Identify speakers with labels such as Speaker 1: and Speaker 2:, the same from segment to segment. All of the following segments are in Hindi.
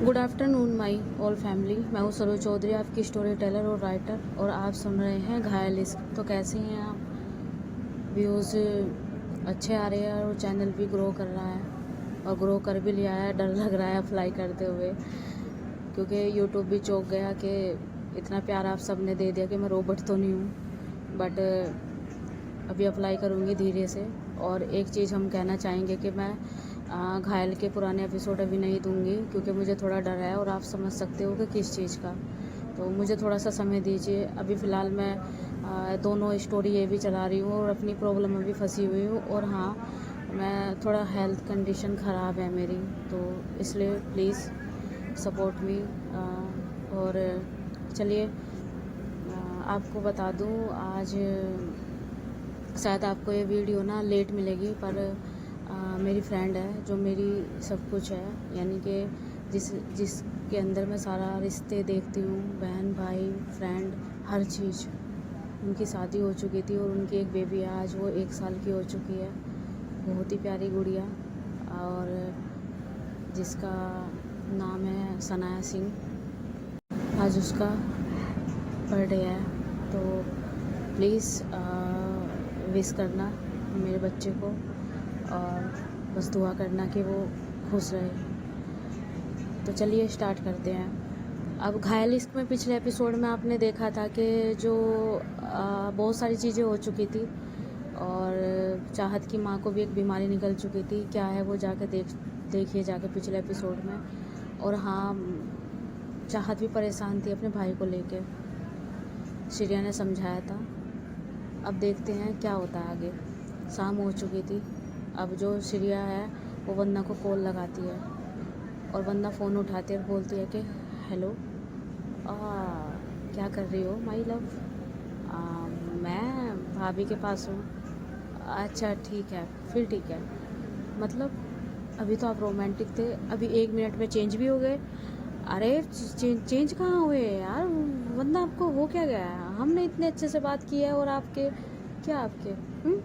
Speaker 1: Good afternoon my all family. मैं हूँ सरोज चौधरी, आपकी स्टोरी टेलर और राइटर, और आप सुन रहे हैं घायल इश्क। तो कैसे हैं आप? व्यूज़ अच्छे आ रहे हैं और चैनल भी ग्रो कर रहा है, और ग्रो कर भी लिया है। डर लग रहा है अप्लाई करते हुए, क्योंकि यूट्यूब भी चौंक गया कि इतना प्यार आप सब ने दे दिया कि मैं रोबोट तो नहीं हूँ। बट अभी अप्लाई करूँगी धीरे से। और एक चीज़ हम कहना चाहेंगे कि मैं घायल के पुराने एपिसोड अभी नहीं दूंगी, क्योंकि मुझे थोड़ा डर है, और आप समझ सकते हो कि किस चीज़ का। तो मुझे थोड़ा सा समय दीजिए। अभी फ़िलहाल मैं दोनों स्टोरी ये भी चला रही हूँ और अपनी प्रॉब्लम में भी फंसी हुई हूँ। और हाँ, मैं थोड़ा हेल्थ कंडीशन ख़राब है मेरी, तो इसलिए प्लीज़ सपोर्ट मी। और चलिए आपको बता दूँ, आज शायद आपको ये वीडियो ना लेट मिलेगी, पर मेरी फ्रेंड है जो मेरी सब कुछ है, यानी कि जिसके अंदर मैं सारा रिश्ते देखती हूँ, बहन भाई फ्रेंड हर चीज़। उनकी शादी हो चुकी थी और उनकी एक बेबी है, आज वो 1 साल की हो चुकी है। बहुत ही प्यारी गुड़िया, और जिसका नाम है सनाया सिंह। आज उसका बर्थडे है, तो प्लीज़ विश करना मेरे बच्चे को, और बस दुआ करना कि वो खुश रहे। तो चलिए स्टार्ट करते हैं। अब घायल इश्क में पिछले एपिसोड में आपने देखा था कि जो बहुत सारी चीज़ें हो चुकी थी, और चाहत की माँ को भी एक बीमारी निकल चुकी थी। क्या है वो जाके देखिए जाके पिछले एपिसोड में। और हाँ, चाहत भी परेशान थी अपने भाई को लेके, श्रेया ने समझाया था। अब देखते हैं क्या होता है आगे। शाम हो चुकी थी। अब जो श्रेया है वो वंदना को कॉल लगाती है, और वंदना फ़ोन उठाती है और बोलती है कि हेलो, क्या कर रही हो माई लव? मैं भाभी के पास हूँ। अच्छा ठीक है, फिर ठीक है। मतलब अभी तो आप रोमांटिक थे, अभी 1 मिनट में चेंज भी हो गए। अरे चेंज कहाँ हुए यार? वरना आपको हो क्या गया है? हमने इतने अच्छे से बात की है, और आपके क्या आपके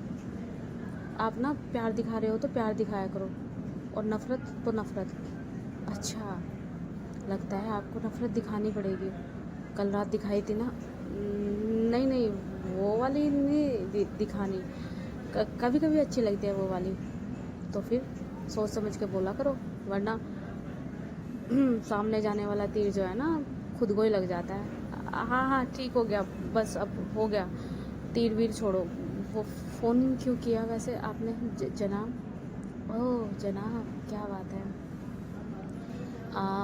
Speaker 1: आप ना प्यार दिखा रहे हो तो प्यार दिखाया करो, और नफ़रत तो नफ़रत। अच्छा, लगता है आपको नफ़रत दिखानी पड़ेगी। कल रात दिखाई थी ना? नहीं नहीं, वो वाली नहीं दिखानी। कभी कभी अच्छी लगती है वो वाली, तो फिर सोच समझ के बोला करो, वरना सामने जाने वाला तीर जो है ना खुद को ही लग जाता है। हाँ हाँ ठीक हो गया, बस अब हो गया। तीर वीर छोड़ो। वो फ़ोन क्यों किया वैसे आपने? जनाब? ओह जनाब, क्या बात है।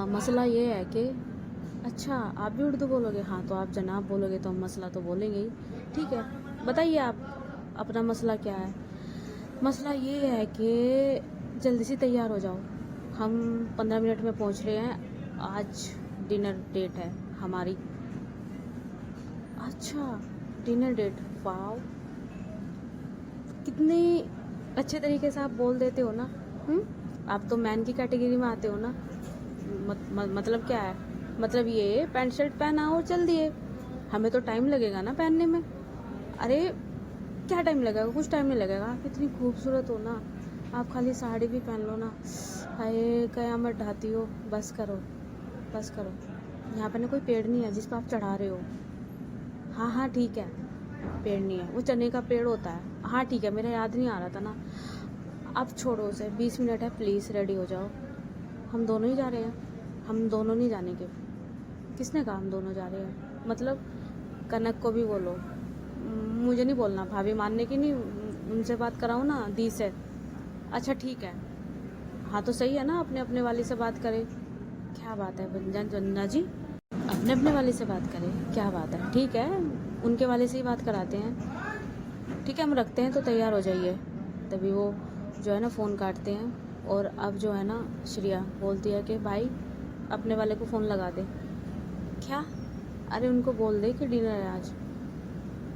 Speaker 1: मसला ये है कि अच्छा आप भी उर्दू बोलोगे? हाँ, तो आप जनाब बोलोगे तो हम मसला तो बोलेंगे ही। ठीक है, बताइए आप अपना मसला क्या है। मसला ये है कि जल्दी से तैयार हो जाओ, हम 15 मिनट में पहुंच रहे हैं। आज डिनर डेट है हमारी। अच्छा, डिनर डेट, वाव, कितने अच्छे तरीके से आप बोल देते हो ना। आप तो मैन की कैटेगरी में आते हो ना। मतलब क्या है? मतलब ये पैंट शर्ट पहना और चल दिए। हमें तो टाइम लगेगा ना पहनने में। अरे क्या टाइम लगेगा? कुछ टाइम नहीं लगेगा। आप इतनी खूबसूरत हो ना, आप खाली साड़ी भी पहन लो ना, हाय कयामत ढाती हो। बस करो बस करो। यहाँ पे ना कोई पेड़ नहीं है जिस पर आप चढ़ा रहे हो। हाँ हाँ ठीक है, पेड़ नहीं है, वो चने का पेड़ होता है। हाँ ठीक है, मेरा याद नहीं आ रहा था ना। अब छोड़ो उसे, 20 मिनट है, प्लीज़ रेडी हो जाओ। हम दोनों ही जा रहे हैं। हम दोनों नहीं जाने के। किसने कहा हम दोनों जा रहे हैं? मतलब कनक को भी बोलो। मुझे नहीं बोलना, भाभी मानने की नहीं। उनसे बात कराओ ना, दी से। अच्छा ठीक है। हाँ तो सही है ना, अपने अपने वाली से बात करें। क्या बात है वंदना जी, अपने अपने वाले से बात करें, क्या बात है। ठीक है, उनके वाले से ही बात कराते हैं। ठीक है, हम रखते हैं, तो तैयार हो जाइए। तभी वो जो है ना फ़ोन काटते हैं, और अब जो है ना श्रेया बोलती है कि भाई अपने वाले को फ़ोन लगा दे। क्या? अरे उनको बोल दे कि डिनर है आज।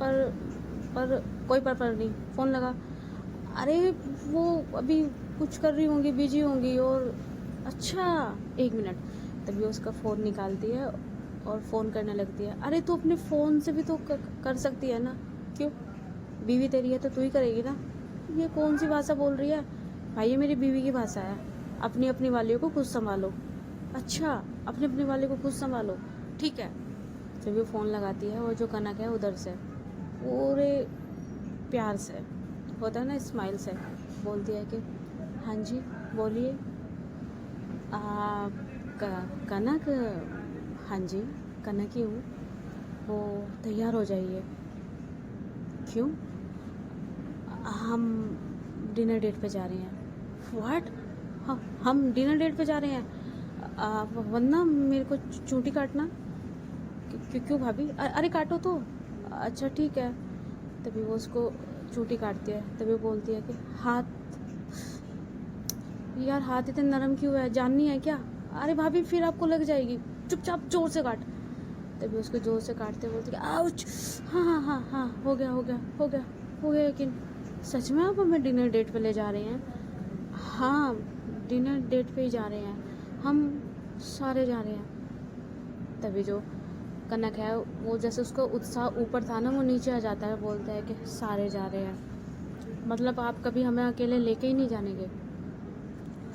Speaker 1: पर कोई पर नहीं, फ़ोन लगा। अरे वो अभी कुछ कर रही होंगी, बिजी होंगी। और अच्छा 1 मिनट। तभी उसका फ़ोन निकालती है और फ़ोन करने लगती है। अरे तू अपने फ़ोन से भी तो कर सकती है ना। क्यों? बीवी तेरी है तो तू ही करेगी ना। ये कौन सी भाषा बोल रही है भाई? ये मेरी बीवी की भाषा है। अपनी अपनी वालियों को खुद संभालो। अच्छा, अपने अपने वाले को खुद संभालो, ठीक है। जब वो फ़ोन लगाती है और जो कनक है उधर से पूरे प्यार से, होता है ना, स्माइल से बोलती है कि हाँ जी बोलिए। कनक, हाँ जी कनक ही हूँ। वो तैयार हो जाइए। क्यों? हम डिनर डेट पे जा रहे हैं। व्हाट? हम डिनर डेट पे जा रहे हैं? वरना मेरे को चूटी काटना। क्यों भाभी? अरे काटो तो। अच्छा ठीक है। तभी वो उसको चूटी काटती है। तभी वो बोलती है कि हाथ, यार हाथ इतने नरम क्यों है, जाननी है क्या? अरे भाभी फिर आपको लग जाएगी, चुपचाप जोर से काट। तभी उसको जोर से काटते बोलती है आउच। हाँ हाँ हाँ हाँ, हो गया हो गया हो गया हो गया। लेकिन सच में आप हमें डिनर डेट पे ले जा रहे हैं? हाँ, डिनर डेट पे ही जा रहे हैं, हम सारे जा रहे हैं। तभी जो कनक है वो, जैसे उसका उत्साह ऊपर था ना, वो नीचे आ जाता है। बोलता है कि सारे जा रहे हैं, मतलब आप कभी हमें अकेले लेके ही नहीं जाने गए।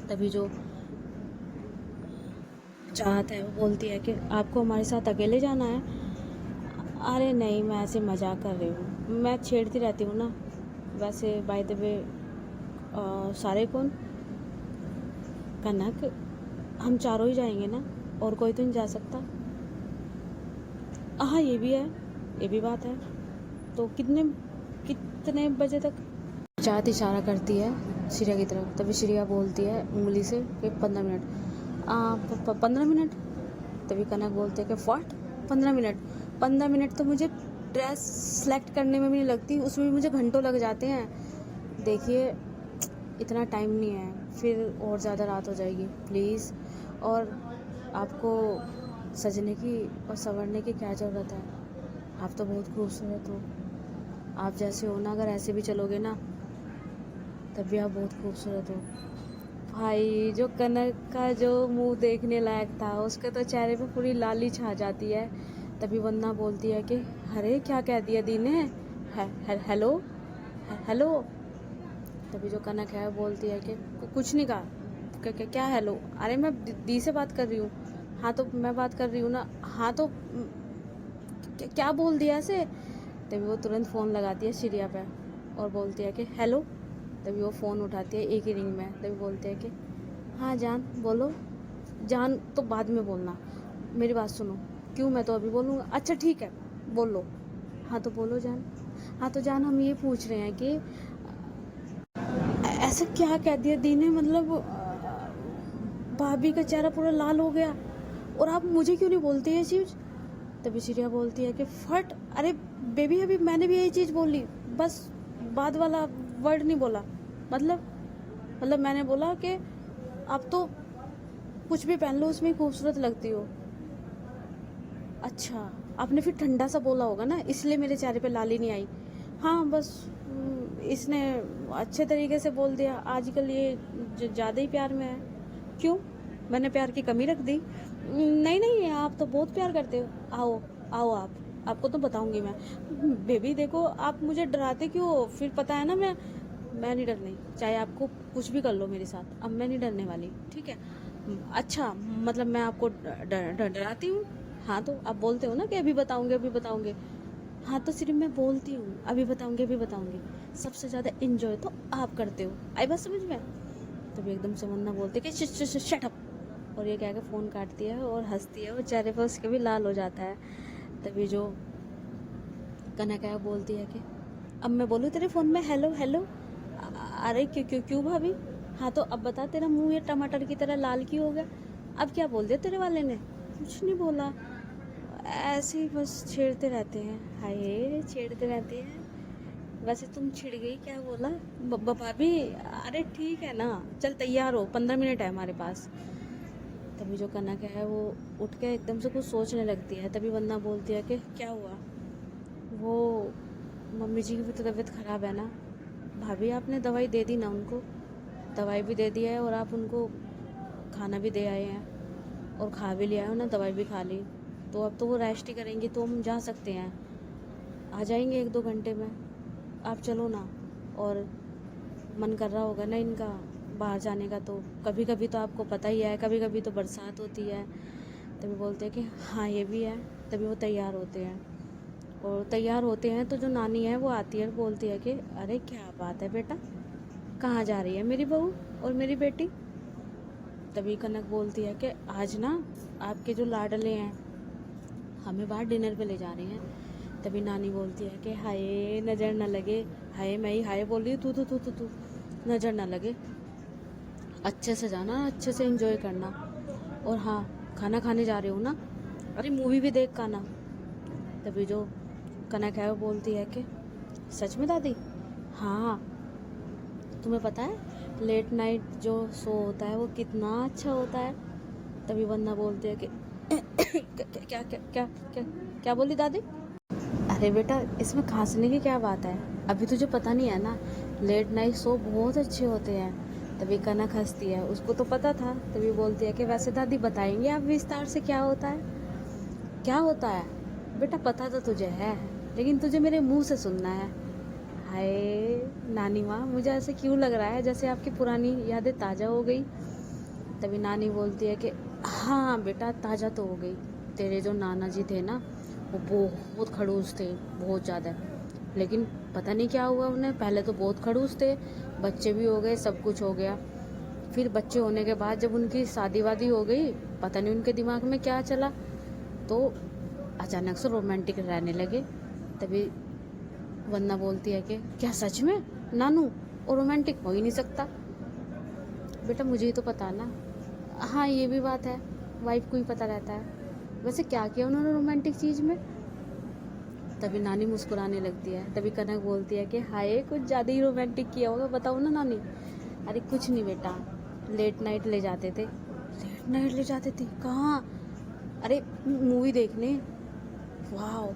Speaker 1: तभी जो चाहत है वो बोलती है कि आपको हमारे साथ अकेले जाना है? अरे नहीं, मैं ऐसे मजाक कर रही हूँ, मैं छेड़ती रहती हूँ ना। वैसे बाय द वे सारे कौन? कनक, हम चारों ही जाएंगे ना, और कोई तो नहीं जा सकता। हाँ ये भी है, ये भी बात है। तो कितने कितने बजे तक? चाहत इशारा करती है श्रेया की तरफ। तभी श्रेया बोलती है उंगली से कि 15 मिनट। 15 मिनट? तभी कनक बोलते हैं कि व्हाट 15 मिनट? 15 मिनट तो मुझे ड्रेस सेलेक्ट करने में भी नहीं लगती, उसमें भी मुझे घंटों लग जाते हैं। देखिए इतना टाइम नहीं है, फिर और ज़्यादा रात हो जाएगी प्लीज़। और आपको सजने की और संवरने की क्या ज़रूरत है? आप तो बहुत खूबसूरत हो, आप जैसे हो ना, अगर ऐसे भी चलोगे ना तब भी आप बहुत खूबसूरत हो। भाई जो कनक का जो मुंह देखने लायक था, उसके तो चेहरे पे पूरी लाली छा जाती है। तभी वंदना बोलती है कि अरे क्या कह दिया दी ने? Hello hello. तभी जो कनक है वो बोलती है कि कुछ नहीं कहा। क्या हेलो? अरे मैं दी से बात कर रही हूँ। हाँ तो मैं बात कर रही हूँ ना। हाँ तो क्या बोल दिया ऐसे? तभी वो तुरंत फ़ोन लगाती है श्रेया पे और बोलती है कि हेलो। तभी वो फ़ोन उठाती है एक ही रिंग में। तभी बोलते हैं कि हाँ जान बोलो। जान तो बाद में बोलना, मेरी बात सुनो। क्यों? मैं तो अभी बोलूँगा। अच्छा ठीक है बोलो। हाँ तो बोलो जान। हाँ तो जान हम ये पूछ रहे हैं कि ऐसा क्या कह दिया दी ने, मतलब भाभी का चेहरा पूरा लाल हो गया और आप मुझे क्यों नहीं बोलती ये चीज़? तभी श्रेया बोलती है कि फट। अरे बेबी अभी मैंने भी यही चीज़ बोली, बस बाद वाला वर्ड नहीं बोला। मतलब मैंने बोला कि आप तो कुछ भी पहन लो उसमें ही खूबसूरत लगती हो। अच्छा, आपने फिर ठंडा सा बोला होगा ना, इसलिए मेरे चेहरे पे लाली नहीं आई। हाँ बस इसने अच्छे तरीके से बोल दिया। आजकल ये ज़्यादा ही प्यार में है। क्यों? मैंने प्यार की कमी रख दी? नहीं नहीं, आप तो बहुत प्यार करते हो। आओ आओ आपको तो बताऊंगी मैं। बेबी देखो, आप मुझे डराते क्यों हो? फिर पता है ना, मैं नहीं डरनी, चाहे आपको कुछ भी कर लो मेरे साथ। अब मैं नहीं डरने वाली, ठीक है? अच्छा, मतलब मैं आपको डराती हूँ? हाँ तो आप बोलते हो ना कि अभी बताऊंगे अभी बताऊंगे। हाँ तो सिर्फ मैं बोलती हूँ अभी बताऊंगी अभी बताऊंगी। सबसे ज़्यादा इंजॉय तो आप करते हो। आई बात समझ में? तभी एकदम से मुन्ना बोलते कि शट अप, और ये कह के फ़ोन काटती है और हंसती है और चेहरे पर उसके भी लाल हो जाता है। तभी जो कनक बोलती है कि अब मैं बोलूँ तेरे फ़ोन में हेलो हेलो? अरे क्यों क्यों क्यों भाभी? हाँ तो अब बता, तेरा मुंह ये टमाटर की तरह लाल क्यों हो गया? अब क्या बोल दिया तेरे वाले ने? कुछ नहीं बोला, ऐसे ही बस छेड़ते रहते हैं। हाय छेड़ते रहते हैं। वैसे तुम छिड़ गई, क्या बोला? भाभी अरे ठीक है ना, चल तैयार हो, 15 मिनट है हमारे पास। तभी जो कनक है वो उठ के एकदम से कुछ सोचने लगती है। तभी वंदना बोलती है कि क्या हुआ? वो मम्मी जी की भी तो तबीयत ख़राब है ना। भाभी आपने दवाई दे दी ना उनको? दवाई भी दे दी है और आप उनको खाना भी दे आए हैं और खा भी लिया है ना, दवाई भी खा ली। तो अब तो वो रेस्ट ही करेंगी, तो हम जा सकते हैं, आ जाएंगे 1-2 घंटे में। आप चलो ना। और मन कर रहा होगा ना इनका बाहर जाने का, तो कभी कभी तो आपको पता ही है, कभी कभी तो बरसात होती है। तभी बोलते हैं कि हाँ ये भी है। तभी वो तैयार होते हैं, और तैयार होते हैं तो जो नानी है वो आती है, बोलती है कि अरे क्या बात है बेटा, कहाँ जा रही है मेरी बहू और मेरी बेटी। तभी कनक बोलती है कि आज ना आपके जो लाडले हैं हमें बाहर डिनर पे ले जा रहे हैं। तभी नानी बोलती है कि हाय नज़र ना लगे, हाय मैं ही हाय बोल रही हूँ, तू नज़र ना लगे, अच्छे से जाना, अच्छे से एंजॉय करना, और हाँ खाना खाने जा रहे हो ना, अरे मूवी भी देख का ना। तभी जो कनक है वो बोलती है कि सच में दादी? हाँ, तुम्हें पता है लेट नाइट जो शो होता है वो कितना अच्छा होता है। तभी वंदना बोलती है कि क्या क्या क्या क्या क्या बोली दादी? अरे बेटा इसमें खांसने की क्या बात है, अभी तुझे पता नहीं है ना, लेट नाइट शो बहुत अच्छे होते हैं। तभी कनक हंसती है, उसको तो पता था। तभी बोलती है कि वैसे दादी बताएंगे आप विस्तार से क्या होता है? क्या होता है बेटा, पता तो तुझे है लेकिन तुझे मेरे मुंह से सुनना है। हाय नानी माँ, मुझे ऐसे क्यों लग रहा है जैसे आपकी पुरानी यादें ताज़ा हो गई। तभी नानी बोलती है कि हाँ बेटा ताज़ा तो हो गई, तेरे जो नाना जी थे ना वो बहुत खड़ूस थे, बहुत ज़्यादा। लेकिन पता नहीं क्या हुआ उन्हें, पहले तो बहुत खड़ूस थे, बच्चे भी हो गए, सब कुछ हो गया। फिर बच्चे होने के बाद जब उनकी शादी वादी हो गई, पता नहीं उनके दिमाग में क्या चला, तो अचानक से रोमांटिक रहने लगे। तभी वंदना बोलती है कि क्या सच में नानू, और रोमांटिक हो ही नहीं सकता। बेटा मुझे ही तो पता ना। हाँ ये भी बात है, वाइफ को ही पता रहता है। वैसे क्या किया उन्होंने रोमांटिक चीज़ में? तभी नानी मुस्कुराने लगती है। तभी कनक बोलती है कि हाय कुछ ज़्यादा ही रोमांटिक किया होगा, बताओ ना नानी। अरे कुछ नहीं बेटा, लेट नाइट ले जाते थे। लेट नाइट ले जाते थे कहाँ? अरे मूवी देखने। वाह,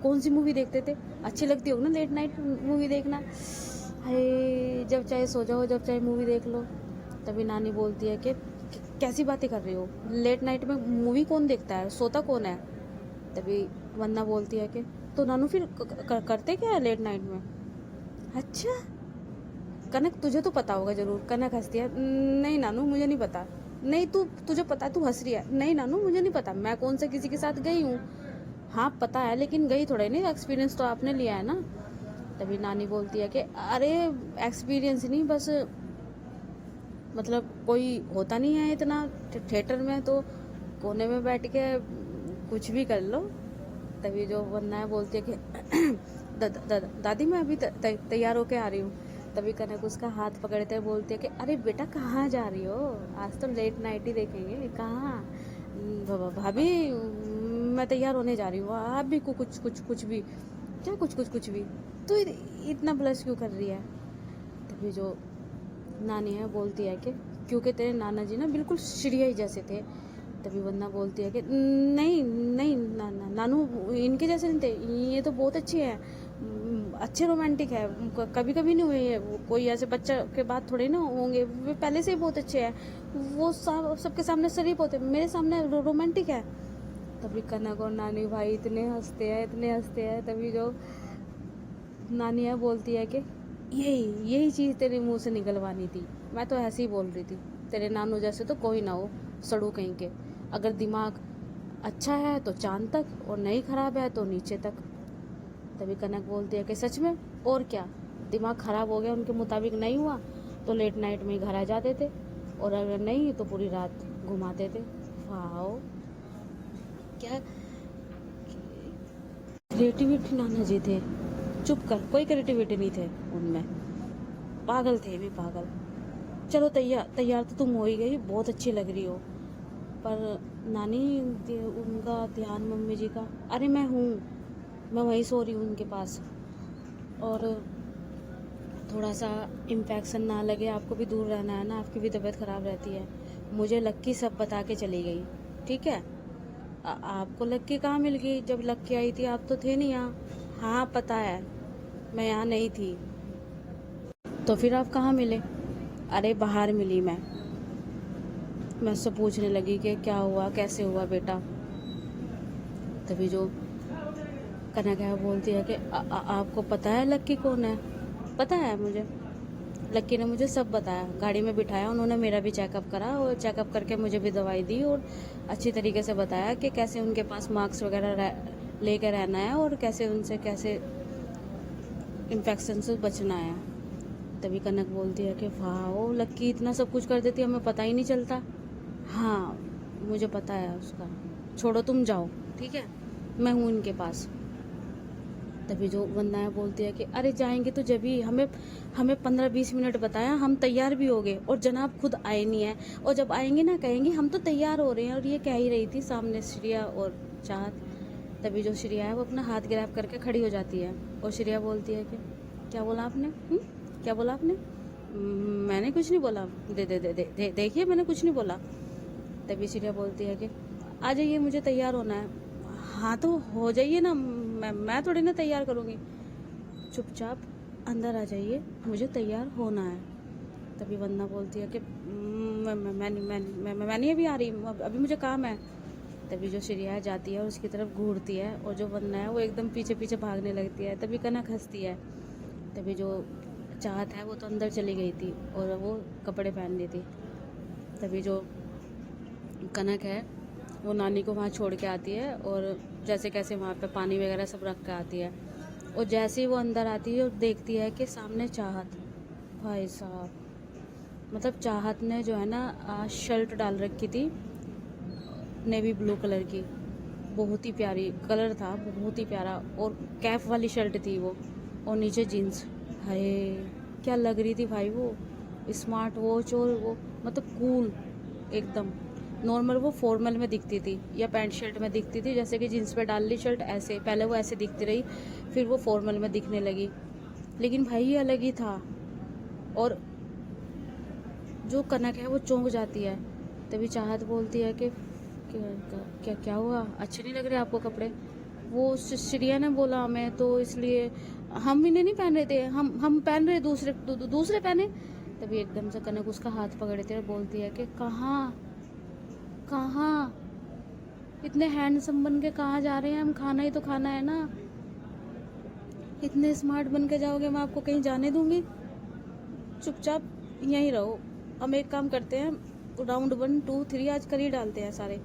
Speaker 1: कौन सी मूवी देखते थे? अच्छी लगती हो ना लेट नाइट मूवी देखना, हाय जब चाहे सो जाओ, जब चाहे मूवी देख लो। तभी नानी बोलती है कि कैसी बातें कर रही हो, लेट नाइट में मूवी कौन देखता है, सोता कौन है? तभी वंदना बोलती है कि तो नानू फिर करते क्या है लेट नाइट में? अच्छा कनक तुझे तो पता होगा जरूर। कनक हंसती है, नहीं नानू मुझे नहीं पता। नहीं तुझे पता, तू हंस रही है। नहीं नानू मुझे नहीं पता, मैं कौन से किसी के साथ गई हूँ? हाँ पता है लेकिन गई थोड़ा नहीं, एक्सपीरियंस तो आपने लिया है ना। तभी नानी बोलती है कि अरे एक्सपीरियंस नहीं, बस मतलब कोई होता नहीं है इतना थिएटर में, तो कोने में बैठ के कुछ भी कर लो। तभी जो वंदना है बोलती है कि दादी मैं अभी तैयार होके आ रही हूँ। तभी कनक उसका हाथ पकड़ते हुए बोलती है कि अरे बेटा कहाँ जा रही हो, आज तो लेट नाइट ही देखेंगे। कहाँ भाभी, मैं तैयार होने जा रही हूँ, आप भी कुछ भी क्या, कुछ भी, तो इतना ब्लश क्यों कर रही है? तभी जो नानी है बोलती है कि क्योंकि तेरे नाना जी ना बिल्कुल चिड़िया ही जैसे थे। तभी वंदना बोलती है कि नहीं नहीं नानू इनके जैसे नहीं थे, ये तो बहुत अच्छे हैं, अच्छे रोमांटिक है, कभी कभी नहीं हुए ये, कोई ऐसे बच्चा के बाद थोड़े ना होंगे, वे पहले से ही बहुत अच्छे हैं, वो सब सबके सामने शरीफ होते, मेरे सामने रोमांटिक है। तभी कनक और नानी भाई इतने हंसते हैं। तभी जो नानी है बोलती है कि यही चीज़ तेरे मुंह से निकलवानी थी, मैं तो ऐसे ही बोल रही थी, तेरे नानू जैसे तो कोई ना हो, सड़ू कहीं के। अगर दिमाग अच्छा है तो चांद तक, और नहीं खराब है तो नीचे तक। तभी कनक बोलती है कि सच में, और क्या, दिमाग खराब हो गया, उनके मुताबिक नहीं हुआ तो लेट नाइट में ही घर आ जाते थे, और अगर नहीं तो पूरी रात घुमाते थे। वाह क्या क्रिएटिविटी नाना जी थे। चुप कर, कोई क्रिएटिविटी नहीं थे उनमें, पागल थे भी पागल। चलो तैयार तो तुम हो ही गई, बहुत अच्छी लग रही हो, पर नानी उनका ध्यान मम्मी जी का। अरे मैं हूँ, मैं वहीं सो रही हूँ उनके पास, और थोड़ा सा इन्फेक्शन ना लगे, आपको भी दूर रहना है ना, आपकी भी तबीयत ख़राब रहती है। मुझे लक्की सब बता के चली गई, ठीक है? आपको लक्की कहाँ मिल गई? जब लक्की आई थी आप तो थे नहीं यहाँ। हाँ पता है, मैं यहाँ नहीं थी। तो फिर आप कहाँ मिले? अरे बाहर मिली मैं उससे पूछने लगी कि क्या हुआ, कैसे हुआ बेटा। तभी जो कनक है बोलती है कि आपको पता है लक्की कौन है? पता है मुझे। लक्की ने मुझे सब बताया, गाड़ी में बिठाया, उन्होंने मेरा भी चेकअप करा और चेकअप करके मुझे भी दवाई दी और अच्छी तरीके से बताया कि कैसे उनके पास मास्क वगैरह लेकर रहना है और कैसे उनसे कैसे इन्फेक्शन से बचना है। तभी कनक बोलती है कि वाह लक्की इतना सब कुछ कर देती है, हमें पता ही नहीं चलता। हाँ मुझे पता है उसका, छोड़ो तुम जाओ, ठीक है, मैं हूँ इनके पास। तभी जो वंदना बोलती है कि अरे जाएंगे तो जब ही हमें हमें 15-20 मिनट बताया, हम तैयार भी हो गए और जनाब खुद आए नहीं है, और जब आएंगे ना कहेंगे हम तो तैयार हो रहे हैं। और ये कह ही रही थी सामने श्रेया और चाहत। तभी जो श्रेया है वो अपना हाथ ग्रैब करके खड़ी हो जाती है और श्रेया बोलती है कि क्या बोला आपने? क्या बोला आपने? मैंने कुछ नहीं बोला, देखिए मैंने कुछ नहीं बोला। तभी श्रेया बोलती है कि आ जाइए, मुझे तैयार होना है। हाँ तो हो जाइए ना, मैं थोड़ी ना तैयार करूँगी, चुपचाप अंदर आ जाइए, मुझे तैयार होना है। तभी वंदना बोलती है कि मैं नहीं अभी आ रही, अभी मुझे काम है। तभी जो श्रेया जाती है और उसकी तरफ घूरती है और जो वंदना है वो एकदम पीछे पीछे भागने लगती है। तभी कनक हंसती है। तभी जो चाहत है वो तो अंदर चली गई थी और वो कपड़े पहन ली थी। तभी जो कनक है वो नानी को वहाँ छोड़ के आती है और जैसे कैसे वहाँ पे पानी वगैरह सब रख के आती है। और जैसे ही वो अंदर आती है और देखती है कि सामने चाहत, भाई साहब, मतलब चाहत ने जो है ना शर्ट डाल रखी थी नेवी ब्लू कलर की, बहुत ही प्यारी कलर था, बहुत ही प्यारा, और कैफ वाली शर्ट थी वो, और नीचे जीन्स। हाय क्या लग रही थी भाई वो, स्मार्ट वॉच, और वो मतलब कूल एकदम। नॉर्मल वो फॉर्मल में दिखती थी या पैंट शर्ट में दिखती थी, जैसे कि जीन्स पे डाल ली शर्ट, ऐसे पहले वो ऐसे दिखती रही, फिर वो फॉर्मल में दिखने लगी। लेकिन भाई ये अलग ही था। और जो कनक है वो चौंक जाती है। तभी चाहत बोलती है कि क्या हुआ, अच्छे नहीं लग रहे आपको कपड़े? वो श्रेया ने बोला हमें, तो इसलिए हम इन्हें नहीं पहन रहे थे, हम पहन रहे दूसरे पहने। तभी एकदम से कनक उसका हाथ पकड़ते और बोलती है कि कहाँ इतने हैंडसम बन के कहाँ जा रहे हैं हम? खाना ही तो खाना है ना, इतने स्मार्ट बन के जाओगे, मैं आपको कहीं जाने दूंगी? चुपचाप यहीं रहो। हम एक काम करते हैं, राउंड 1 2 3 आज कर ही डालते हैं सारे।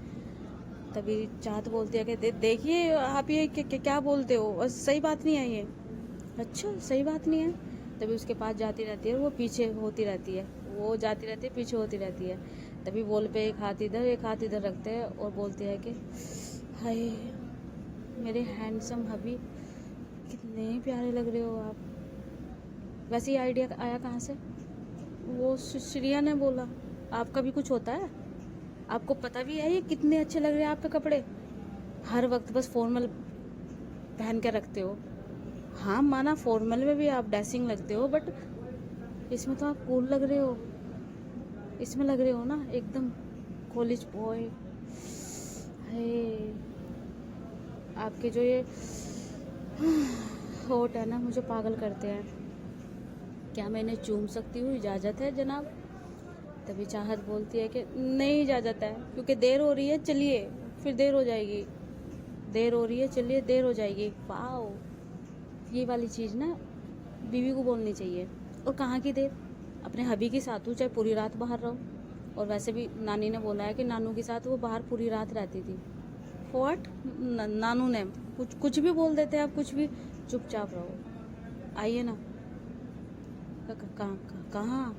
Speaker 1: तभी चाहत बोलती है कि देखिए आप ये क्या बोलते हो, बस सही बात नहीं है ये। अच्छा सही बात नहीं है? तभी उसके पास जाती रहती है, वो पीछे होती रहती है, वो जाती रहती है पीछे होती रहती है। तभी वॉल पे एक हाथ इधर रखते हैं और बोलती है कि हाय मेरे हैंडसम हबी, कितने प्यारे लग रहे हो आप। वैसे ये आइडिया आया कहाँ से? वो श्रेया ने बोला। आपका भी कुछ होता है? आपको पता भी है ये कितने अच्छे लग रहे हैं आपके कपड़े? हर वक्त बस फॉर्मल पहन के रखते हो। हाँ माना फॉर्मल में भी आप डैशिंग लगते हो, बट इसमें तो आप कूल लग रहे हो, इसमें लग रहे हो ना एकदम कॉलेज बॉय। है आपके जो ये होठ है ना मुझे पागल करते हैं। क्या मैं इन्हें चूम सकती हूँ? इजाज़त है जनाब? तभी चाहत बोलती है कि नहीं इजाज़त है, क्योंकि देर हो रही है, चलिए फिर देर हो जाएगी, देर हो रही है, चलिए देर हो जाएगी। वाओ, ये वाली चीज़ ना बीवी को बोलनी चाहिए। और कहाँ की देर? अपने हबी के साथ हूँ, चाहे पूरी रात बाहर रहो। और वैसे भी नानी ने बोला है कि नानू के साथ वो बाहर पूरी रात रहती थी। व्हाट? नानू ने कुछ भी बोल देते हैं आप, कुछ भी, चुपचाप रहो। आइए ना। कहाँ?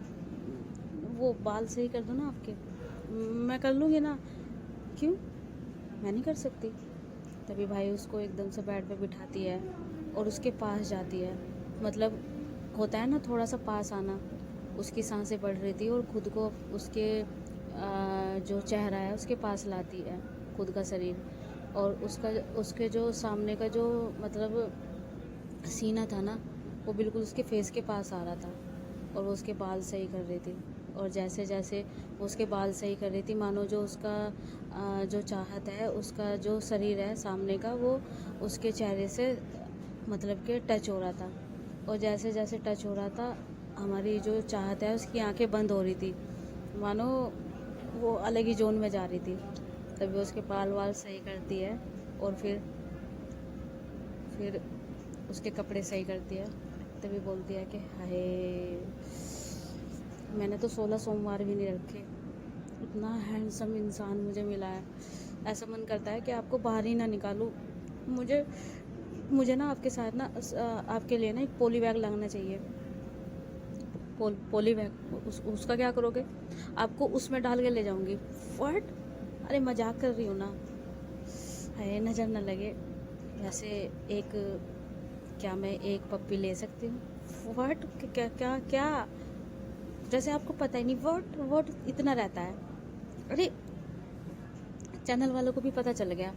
Speaker 1: वो बाल सही कर दो ना आपके। मैं कर लूँगी ना। क्यों? मैं नहीं कर सकती? तभी भाई उसको एकदम से बेड पे बिठाती है और उसके पास जाती है, मतलब होता है ना थोड़ा सा पास आना। उसकी सांसें बढ़ रही थी और खुद को उसके जो चेहरा है उसके पास लाती है, खुद का शरीर, और उसके जो सामने का जो मतलब सीना था ना, वो बिल्कुल उसके फेस के पास आ रहा था। और वो उसके बाल सही कर रही थी, और जैसे जैसे वो उसके बाल सही कर रही थी, मानो जो उसका जो चाहत है, उसका जो शरीर है सामने का, वो उसके चेहरे से मतलब कि टच हो रहा था। और जैसे जैसे टच हो रहा था, हमारी जो चाहत है उसकी आंखें बंद हो रही थी, मानो वो अलग ही जोन में जा रही थी। तभी उसके बाल वाल सही करती है और फिर उसके कपड़े सही करती है। तभी बोलती है कि हाय मैंने तो 16 सोमवार भी नहीं रखे। इतना हैंडसम इंसान मुझे मिला है, ऐसा मन करता है कि आपको बाहर ही ना निकालूं। मुझे मुझे ना आपके साथ ना आपके लिए ना एक पॉली बैग लगना चाहिए। पॉली बैग उसका क्या करोगे? आपको उसमें डाल के ले जाऊंगी। व्हाट? अरे मजाक कर रही हूँ ना, है नज़र न लगे। वैसे एक क्या मैं एक पप्पी ले सकती हूँ? व्हाट? क्या क्या क्या? जैसे आपको पता ही नहीं। व्हाट व्हाट इतना रहता है? अरे चैनल वालों को भी पता चल गया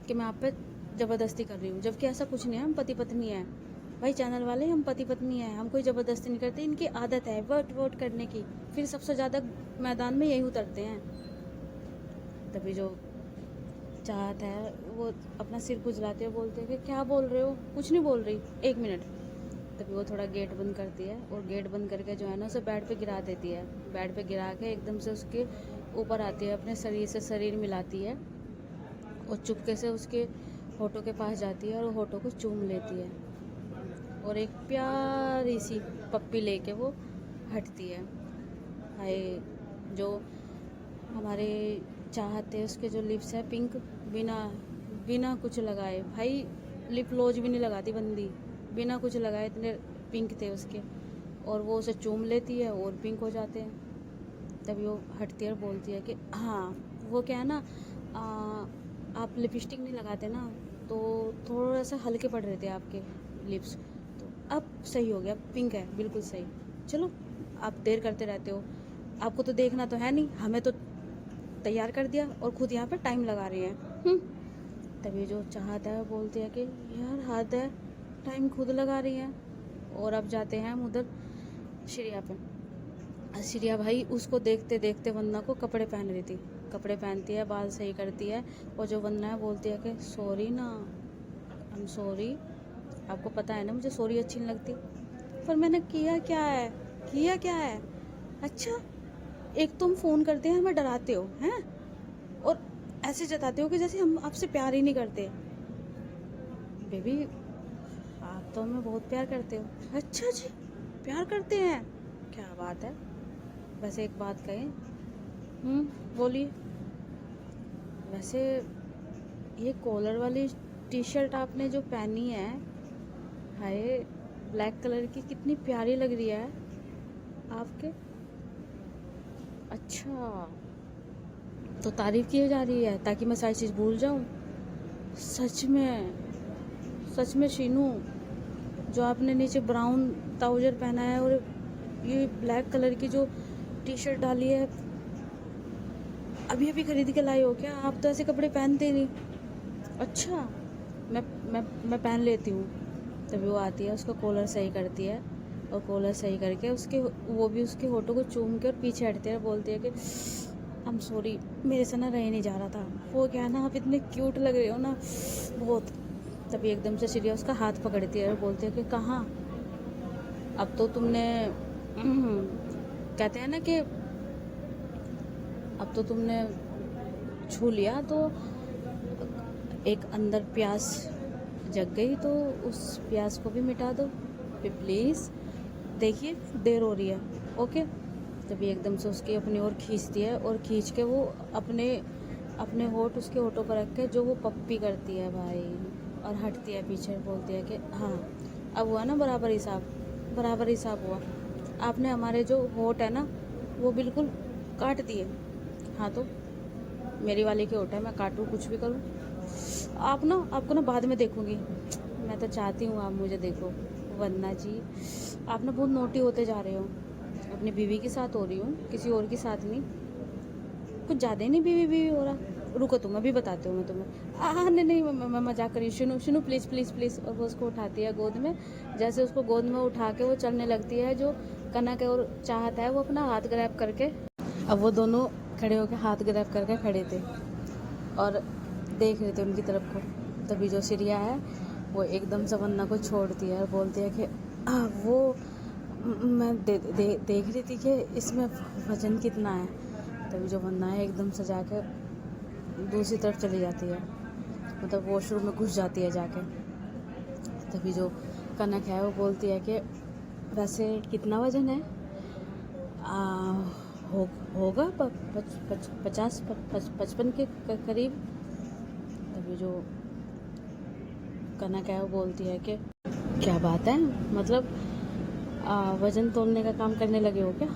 Speaker 1: कि मैं आप पे ज़बरदस्ती कर रही हूँ, जबकि ऐसा कुछ नहीं है। हम पति पत्नी हैं भाई, चैनल वाले हम पति पत्नी हैं, हम कोई ज़बरदस्ती नहीं करते। इनकी आदत है वोट वोट करने की, फिर सबसे ज़्यादा मैदान में यही उतरते हैं। तभी जो चाहत है वो अपना सिर खुजलाते हुए बोलते हैं कि क्या बोल रहे हो? कुछ नहीं बोल रही, 1 मिनट। तभी वो थोड़ा गेट बंद करती है और गेट बंद करके जो है ना उसे बेड पे गिरा देती है। बेड पे गिरा के एकदम से उसके ऊपर आती है, अपने शरीर से शरीर मिलाती है और चुपके से उसके होठों के पास जाती है और होठों को चूम लेती है और एक प्यारी सी पप्पी लेके वो हटती है। हाय, जो हमारे चाहते उसके जो लिप्स है पिंक, बिना बिना कुछ लगाए, भाई लिप लोज भी नहीं लगाती बंदी, बिना कुछ लगाए इतने पिंक थे उसके, और वो उसे चूम लेती है और पिंक हो जाते हैं। तभी वो हटती है और बोलती है कि हाँ, वो क्या है ना, आप लिपस्टिक नहीं लगाते ना, तो थोड़ा सा हल्के पड़ रहे थे आपके लिप्स, तो अब सही हो गया, पिंक है, बिल्कुल सही। चलो, आप देर करते रहते हो, आपको तो देखना तो है नहीं, हमें तो तैयार कर दिया और खुद यहाँ पे टाइम लगा रहे हैं। तभी जो चाहता है बोलती है कि यार हद है, टाइम खुद लगा रही है। और अब जाते हैं हम उधर श्रेया पे। श्रेया भाई उसको देखते देखते वंदना को कपड़े पहन रही थी, कपड़े पहनती है, बाल सही करती है, और जो वंदना है बोलती है कि सॉरी ना, आई एम सॉरी, आपको पता है ना मुझे सॉरी अच्छी नहीं लगती, पर मैंने किया क्या है, किया क्या है? अच्छा, एक तुम फ़ोन करते हैं हमें डराते हो हैं, और ऐसे जताते हो कि जैसे हम आपसे प्यार ही नहीं करते। बेबी, आप तो हमें बहुत प्यार करते हो। अच्छा जी, प्यार करते हैं, क्या बात है। वैसे एक बात कहें, बोलिए। वैसे ये कॉलर वाली टी शर्ट आपने जो पहनी है, हाय, ब्लैक कलर की, कितनी प्यारी लग रही है आपके। अच्छा, तो तारीफ की जा रही है ताकि मैं सारी चीज़ भूल जाऊं? सच में शीनू, जो आपने नीचे ब्राउन ट्राउजर पहना है और ये ब्लैक कलर की जो टी शर्ट डाली है, अभी अभी खरीद के लाई हो क्या? आप तो ऐसे कपड़े पहनते नहीं। अच्छा, मैं पहन लेती हूँ। तभी वो आती है, उसका कॉलर सही करती है, और कॉलर सही करके वो भी उसके होठों को चूम के और पीछे हटती है, बोलती है कि आई एम सॉरी, मेरे से ना रह नहीं जा रहा था। वो क्या है ना, आप इतने क्यूट लग रहे हो ना, बहुत। तभी एकदम से श्रेया उसका हाथ पकड़ती है और बोलती है कि कहाँ, अब तो तुमने कहते हैं ना कि अब तो तुमने छू लिया, तो एक अंदर प्यास जग गई, तो उस प्यास को भी मिटा दो प्लीज़। देखिए देर हो रही है, ओके। तभी एकदम से उसकी अपनी ओर खींचती है और खींच के वो अपने होठ उसके होठों पर रख के जो वो पप्पी करती है भाई, और हटती है पीछे, बोलती है कि हाँ, अब हुआ ना बराबर हिसाब हुआ। आपने हमारे जो होठ है ना वो बिल्कुल काट दिए। हाँ, तो मेरी वाली के होठ है, मैं काटूँ कुछ भी करूँ? आपको ना बाद में देखूँगी। मैं तो चाहती हूँ आप मुझे देखो। वंदना जी, आप ना बहुत नोटी होते जा रहे हो। अपनी बीवी के साथ हो रही हूँ, किसी और के साथ नहीं। कुछ ज़्यादा ही नहीं बीवी हो रहा। रुको, तुम अभी बताती हूँ मैं तुम्हें। नहीं, मैं मजाक करी। सुनो प्लीज़ प्लीज़ प्लीज़। और वो उसको उठाती है गोद में। जैसे उसको गोद में उठा के वो चलने लगती है, जो कनक और चाहता है वो अपना हाथ ग्रैब करके, अब वो दोनों खड़े होकर हाथ ग्रैब करके खड़े थे और देख रहे थे उनकी तरफ को। तभी जो श्रेया है वो एकदम से वंदना को छोड़ती है और बोलती है कि वो मैं देख रही थी कि इसमें वजन कितना है। तभी जो वंदना है एकदम से जाकर दूसरी तरफ चली जाती है, मतलब वॉशरूम में घुस जाती है जाके। तभी जो कनक है वो बोलती है कि वैसे कितना वजन है? हो होगा 50-55 के करीब। तभी जो कनक है वो बोलती है कि क्या बात है, मतलब वजन तोलने का काम करने लगे हो क्या?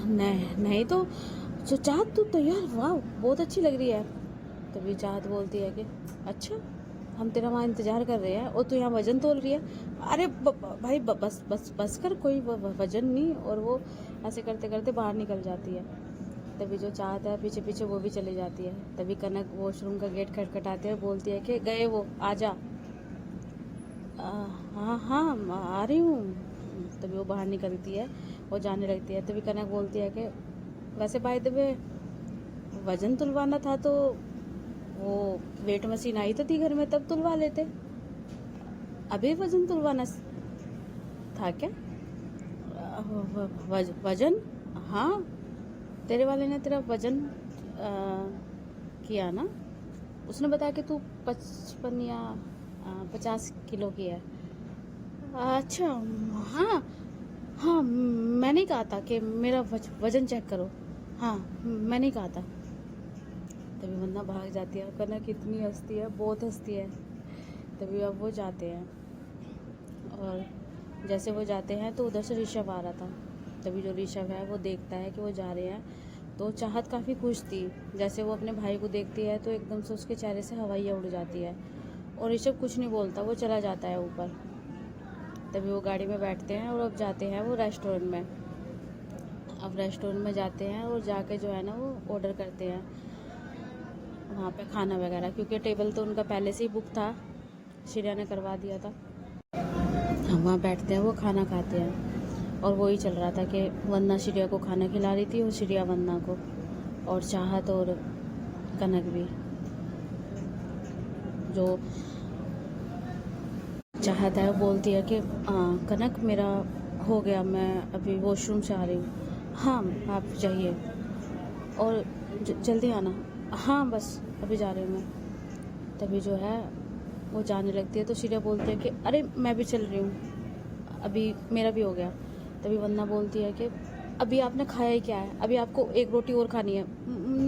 Speaker 1: नहीं तो चाहत तू तो यार वाह बहुत अच्छी लग रही है। तभी चाहत बोलती है कि अच्छा, हम तेरा वहाँ इंतजार कर रहे हैं और तू यहाँ वजन तोल रही है। अरे भाई बस बस बस कर, कोई वजन नहीं। और वो ऐसे करते करते बाहर निकल जाती है। तभी जो चाहत है पीछे पीछे वो भी चली जाती है। तभी कनक वॉशरूम का गेट खटखटाती है, बोलती है कि गए वो, आ जा। हाँ हाँ आ रही हूँ। तभी वो बाहर निकलती है और जाने लगती है। तभी कनक बोलती है कि वैसे बाय द वे वजन तुलवाना था तो वो वेट मशीन आई तो थी घर में, तब तुलवा लेते। अभी वजन तुलवाना था क्या? वजन? हाँ, तेरे वाले ने तेरा वजन किया ना, उसने बताया कि तू 55 या 50 किलो की है। अच्छा हाँ हाँ, मैंने ही कहा था कि मेरा वजन चेक करो। हाँ मैंने ही कहा था। तभी वंदना भाग जाती है। कनक इतनी हंसती है, बहुत हंसती है। तभी अब वो जाते हैं और जैसे वो जाते हैं तो उधर से ऋषभ आ रहा था। तभी जो ऋषभ है वो देखता है कि वो जा रहे हैं, तो चाहत काफ़ी खुश थी। जैसे वो अपने भाई को देखती है तो एकदम से उसके चेहरे से हवाइयाँ उड़ जाती है और ऋषभ कुछ नहीं बोलता, वो चला जाता है ऊपर। तभी वो गाड़ी में बैठते हैं और अब जाते हैं वो रेस्टोरेंट में। अब रेस्टोरेंट में जाते हैं और जाके जो है ना वो ऑर्डर करते हैं वहाँ पे खाना वगैरह, क्योंकि टेबल तो उनका पहले से ही बुक था, श्रेया ने करवा दिया था। हम वहाँ बैठते हैं, वो खाना खाते हैं और वही चल रहा था कि वंदना श्रेया को खाना खिला रही थी और श्रेया वंदना को, और चाहत और कनक भी। जो चाहत है वो बोलती है कि कनक मेरा हो गया, मैं अभी वॉशरूम से आ रही हूँ। हाँ आप जाइए और जल्दी आना। हाँ बस अभी जा रही हूँ मैं। तभी जो है वो जाने लगती है तो श्रेया बोलती है कि अरे मैं भी चल रही हूँ, अभी मेरा भी हो गया। तभी वंदना बोलती है कि अभी आपने खाया ही क्या है, अभी आपको एक रोटी और खानी है।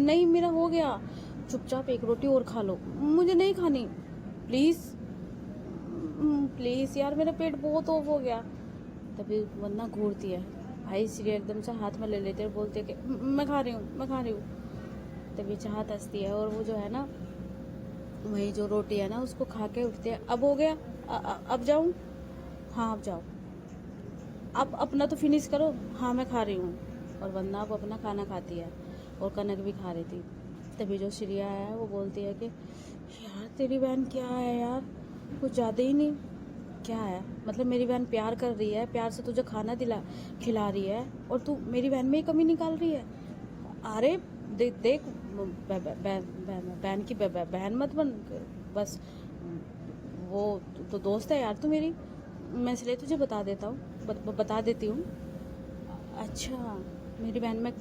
Speaker 1: नहीं मेरा हो गया, चुपचाप एक रोटी और खा लो, मुझे नहीं खानी प्लीज़ प्लीज़ यार, मेरा पेट बहुत ऑफ हो गया। तभी वंदना घूरती है। भाई श्रेया एकदम से हाथ में ले लेते हैं, बोलते हैं कि मैं खा रही हूँ मैं खा रही हूँ। तभी चाहत हंसती है और वो जो है ना वही जो रोटी है ना उसको खा के उठते हैं। अब हो गया, अब जाऊं? हाँ अब जाओ, अब अपना तो फिनिश करो। हाँ मैं खा रही हूँ। और वंदना अब अपना खाना खाती है और कनक भी खा रही थी। तभी जो श्रेया है वो बोलती है कि यार तेरी बहन क्या है यार, कुछ ज़्यादा ही नहीं। क्या है मतलब, मेरी बहन प्यार कर रही है, प्यार से तुझे खाना खिला रही है और तू मेरी बहन में ही कमी निकाल रही है। अरे देख बहन की बहन मत बन बस, वो तो दोस्त है यार तू मेरी, मैं इसलिए तुझे बता देता हूँ, बता देती हूँ। अच्छा मेरी बहन में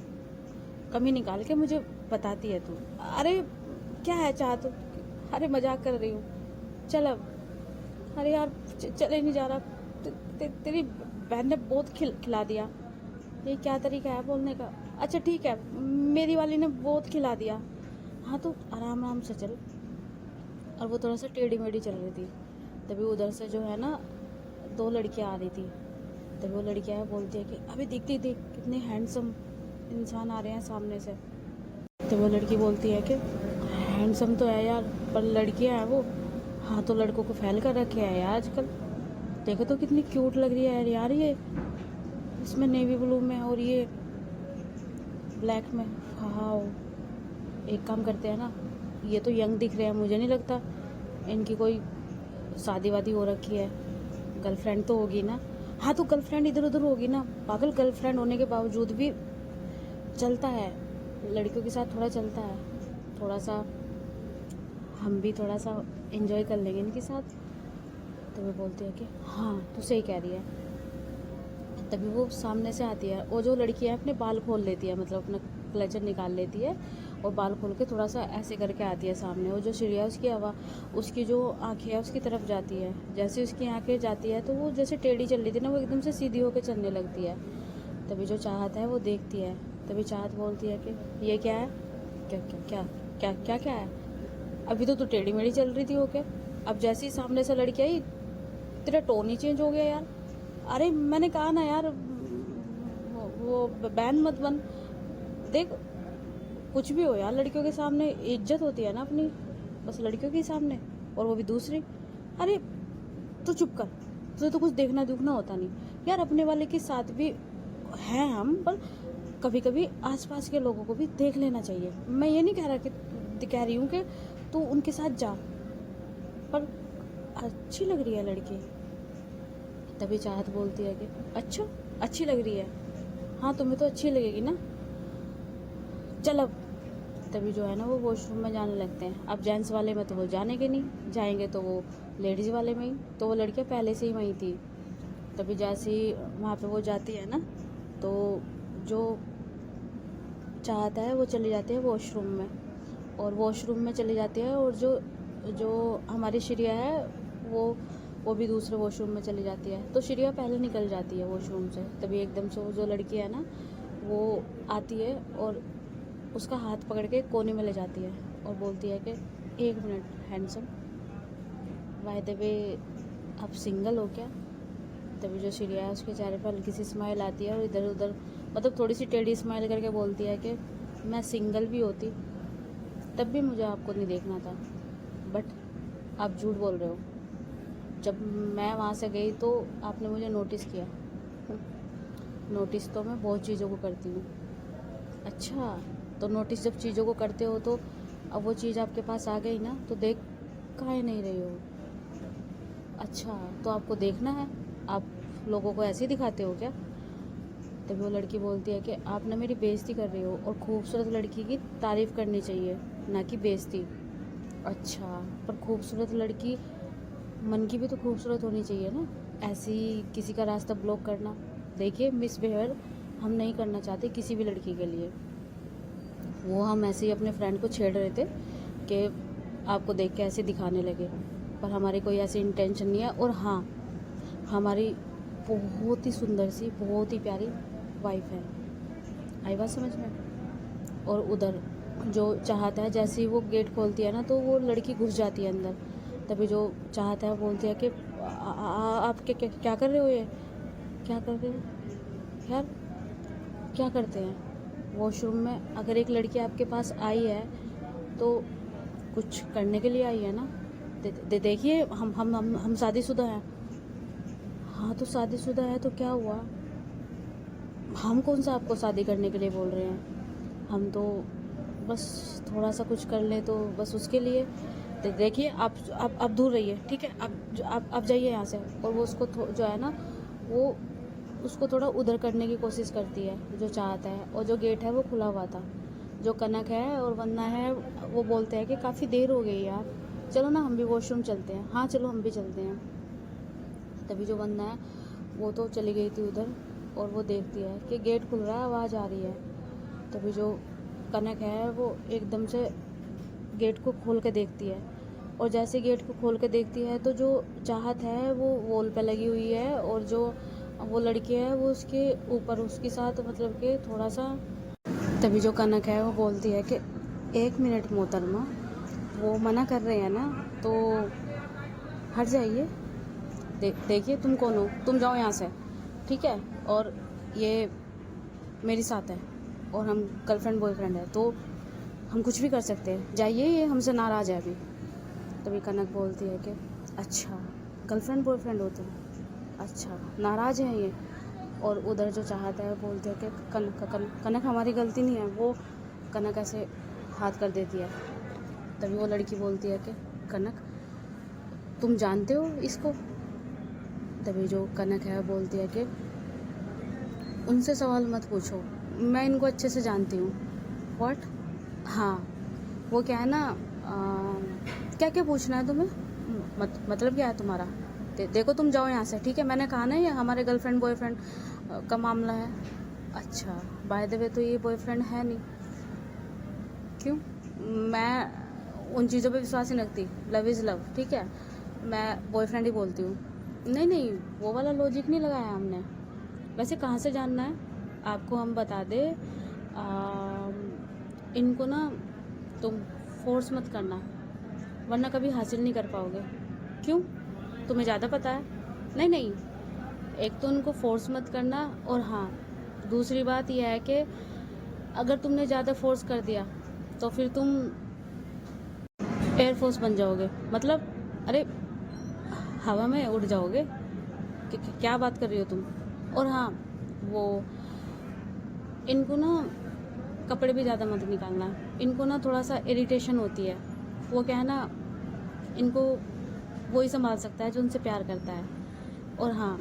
Speaker 1: कमी निकाल के मुझे बताती है तू? अरे क्या है चाह तू? अरे मजाक कर रही हूँ, चल अब। अरे यार चले नहीं जा रहा, तेरी बहन ने बहुत खिला दिया। ये क्या तरीका है बोलने का? अच्छा ठीक है, मेरी वाली ने बहुत खिला दिया। हाँ तो आराम आराम से चल। और वो थोड़ा सा टेढ़ी मेढ़ी चल रही थी। तभी उधर से जो है ना 2 लड़कियाँ आ रही थी। तभी वो लड़कियाँ बोलती है कि अभी दिखती थी कितने हैंडसम इंसान आ रहे हैं सामने से। तो वो लड़की बोलती है कि हैंडसम तो है यार, पर लड़कियाँ हैं वो। हाँ तो लड़कों को फैल कर रखे है यार आजकल, देखो तो कितनी क्यूट लग रही है यार ये, इसमें नेवी ब्लू में और ये ब्लैक में। हाँ एक काम करते हैं ना, ये तो यंग दिख रहे हैं, मुझे नहीं लगता इनकी कोई शादी वादी हो रखी है, गर्लफ्रेंड तो होगी ना। हाँ तो गर्लफ्रेंड इधर उधर होगी ना पागल, गर्लफ्रेंड होने के बावजूद भी चलता है, लड़कियों के साथ थोड़ा चलता है, थोड़ा सा हम भी थोड़ा सा एंजॉय कर लेंगे इनके साथ। तो वो बोलती है कि हाँ तू सही कह रही है। तभी वो सामने से आती है, वो जो लड़की है अपने बाल खोल लेती है, मतलब अपना क्लचर निकाल लेती है और बाल खोल के थोड़ा सा ऐसे करके आती है सामने। वो जो श्रेया है उसकी उसकी जो आँखें है उसकी तरफ जाती है। जैसे उसकी आँखें जाती है तो वो जैसे टेढ़ी चल रही थी ना, वो एकदम से सीधी होकर चलने लगती है। तभी जो चाहत है वो देखती है, तभी चाहत बोलती है कि ये क्या है, क्या क्या क्या क्या क्या क्या है, अभी तो तू टेढ़ी मेढ़ी चल रही थी हो क्या, अब जैसे ही सामने से लड़की आई तेरा टोन ही चेंज हो गया यार। अरे मैंने कहा ना यार, वो बैन मत बन। देख कुछ भी हो यार, लड़कियों के सामने इज्जत होती है ना अपनी, बस लड़कियों के सामने, और वो भी दूसरी। अरे तू चुप कर, तुझे तो कुछ देखना दुखना होता नहीं यार। अपने वाले के साथ भी हैं हम, पर कभी कभी आसपास के लोगों को भी देख लेना चाहिए। मैं ये नहीं कह रही हूँ कि तू उनके साथ जा, पर अच्छी लग रही है लड़की। तभी चाहत बोलती है कि अच्छा अच्छी लग रही है, हाँ तुम्हें तो अच्छी लगेगी ना, चल अब। तभी जो है ना वो वॉशरूम में जाने लगते हैं। अब जेंट्स वाले में तो वो जानेंगे नहीं, जाएंगे तो वो लेडीज़ वाले में ही, तो वो लड़कियाँ पहले से ही वहीं थी। तभी जैसे ही वहाँ पे वो जाती है ना, तो जो चाहता है वो चली जाती है वॉशरूम में, और वॉशरूम में चली जाती है, और जो हमारी श्रेया है वो भी दूसरे वॉशरूम में चली जाती है। तो श्रेया पहले निकल जाती है वॉशरूम से। तभी एकदम से वो जो लड़की है ना वो आती है और उसका हाथ पकड़ के कोने में ले जाती है और बोलती है कि 1 minute handsome, by the way आप सिंगल हो क्या। तभी जो श्रेया है उसके चेहरे पर हल्की सी स्माइल आती है और इधर उधर मतलब थोड़ी सी टेढ़ी स्माइल करके बोलती है कि मैं सिंगल भी होती तब भी मुझे आपको नहीं देखना था, बट आप झूठ बोल रहे हो। जब मैं वहाँ से गई तो आपने मुझे नोटिस किया। नोटिस तो मैं बहुत चीज़ों को करती हूँ। अच्छा, तो नोटिस जब चीज़ों को करते हो तो अब वो चीज़ आपके पास आ गई ना, तो देख काहे नहीं रही हो। अच्छा, तो आपको देखना है, आप लोगों को ऐसे ही दिखाते हो क्या। तभी वो लड़की बोलती है कि आप ना मेरी बेइज्जती कर रही हो, और खूबसूरत लड़की की तारीफ़ करनी चाहिए ना कि बेइज्जती। अच्छा, पर खूबसूरत लड़की मन की भी तो खूबसूरत होनी चाहिए ना, ऐसी किसी का रास्ता ब्लॉक करना। देखिए मिसबिहेवियर हम नहीं करना चाहते किसी भी लड़की के लिए। वो हम ऐसे ही अपने फ्रेंड को छेड़ रहे थे कि आपको देख के ऐसे दिखाने लगे, पर हमारी कोई ऐसी इंटेंशन नहीं है। और हाँ, हमारी बहुत ही सुंदर सी बहुत ही प्यारी वाइफ है, आई बात समझ में। और उधर जो चाहता है जैसे ही वो गेट खोलती है ना तो वो लड़की घुस जाती है अंदर। तभी जो चाहता है बोलती है कि आप क्या कर रहे हो, ये क्या कर रहे हो यार, क्या करते हैं वॉशरूम में। अगर एक लड़की आपके पास आई है तो कुछ करने के लिए आई है ना। देखिए हम शादीशुदा हैं। हाँ तो शादीशुदा है तो क्या हुआ, हम कौन सा आपको शादी करने के लिए बोल रहे हैं, हम तो बस थोड़ा सा कुछ कर ले तो बस उसके लिए। देखिए आप दूर रहिए, ठीक है, आप जाइए यहाँ से। और वो उसको जो है ना वो उसको थोड़ा उधर करने की कोशिश करती है जो चाहता है। और जो गेट है वो खुला हुआ था। जो कनक है और वन्ना है वो बोलते हैं कि काफ़ी देर हो गई यार, चलो ना हम भी वॉशरूम चलते हैं। हाँ चलो हम भी चलते हैं। तभी जो वन्ना है वो तो चली गई थी उधर, और वो देखती है कि गेट खुल रहा है, आवाज़ आ रही है। तभी जो कनक है वो एकदम से गेट को खोल के देखती है, और जैसे गेट को खोल के देखती है तो जो चाहत है वो वॉल पे लगी हुई है, और जो वो लड़की है वो उसके ऊपर उसके साथ मतलब कि थोड़ा सा। तभी जो कनक है वो बोलती है कि 1 मिनट मोहतरमा, वो मना कर रहे हैं ना तो हट जाइए। देखिए तुम कौन हो, तुम जाओ यहाँ से, ठीक है। और ये मेरे साथ है और हम गर्लफ्रेंड बॉयफ्रेंड है, तो हम कुछ भी कर सकते हैं, जाइए, ये हमसे नाराज़ है अभी। तभी कनक बोलती है कि अच्छा गर्लफ्रेंड बॉयफ्रेंड हो तुम, अच्छा नाराज़ हैं ये। और उधर जो चाहता है बोलते हैं कि कनक हमारी गलती नहीं है। वो कनक ऐसे हाथ कर देती है। तभी वो लड़की बोलती है कि कनक तुम जानते हो इसको। तभी जो कनक है बोलती है कि उनसे सवाल मत पूछो, मैं इनको अच्छे से जानती हूँ। व्हाट, हाँ वो क्या है ना, क्या क्या पूछना है तुम्हें, मतलब क्या है तुम्हारा। देखो तुम जाओ यहाँ से, ठीक है, मैंने कहा ना ये हमारे गर्लफ्रेंड बॉयफ्रेंड का मामला है। अच्छा बाय द वे तो ये बॉयफ्रेंड है नहीं, क्यों, मैं उन चीज़ों पे विश्वास नहीं रखती, लव इज़ लव, ठीक है, मैं बॉयफ्रेंड ही बोलती हूँ। नहीं वो वाला लॉजिक नहीं लगाया हमने। वैसे कहाँ से जानना है, आपको हम बता दें, इनको ना तुम फोर्स मत करना, वरना कभी हासिल नहीं कर पाओगे। क्यों? तुम्हें ज़्यादा पता है? नहीं नहीं, एक तो उनको फोर्स मत करना, और हाँ, दूसरी बात यह है कि अगर तुमने ज़्यादा फोर्स कर दिया तो फिर तुम एयरफोर्स बन जाओगे, मतलब अरे हवा में उड़ जाओगे। क्या बात कर रही हो तुम? और हाँ, वो इनको ना कपड़े भी ज़्यादा मत निकालना, इनको ना थोड़ा सा इरिटेशन होती है। वो क्या है ना, इनको वही संभाल सकता है जो उनसे प्यार करता है। और हाँ,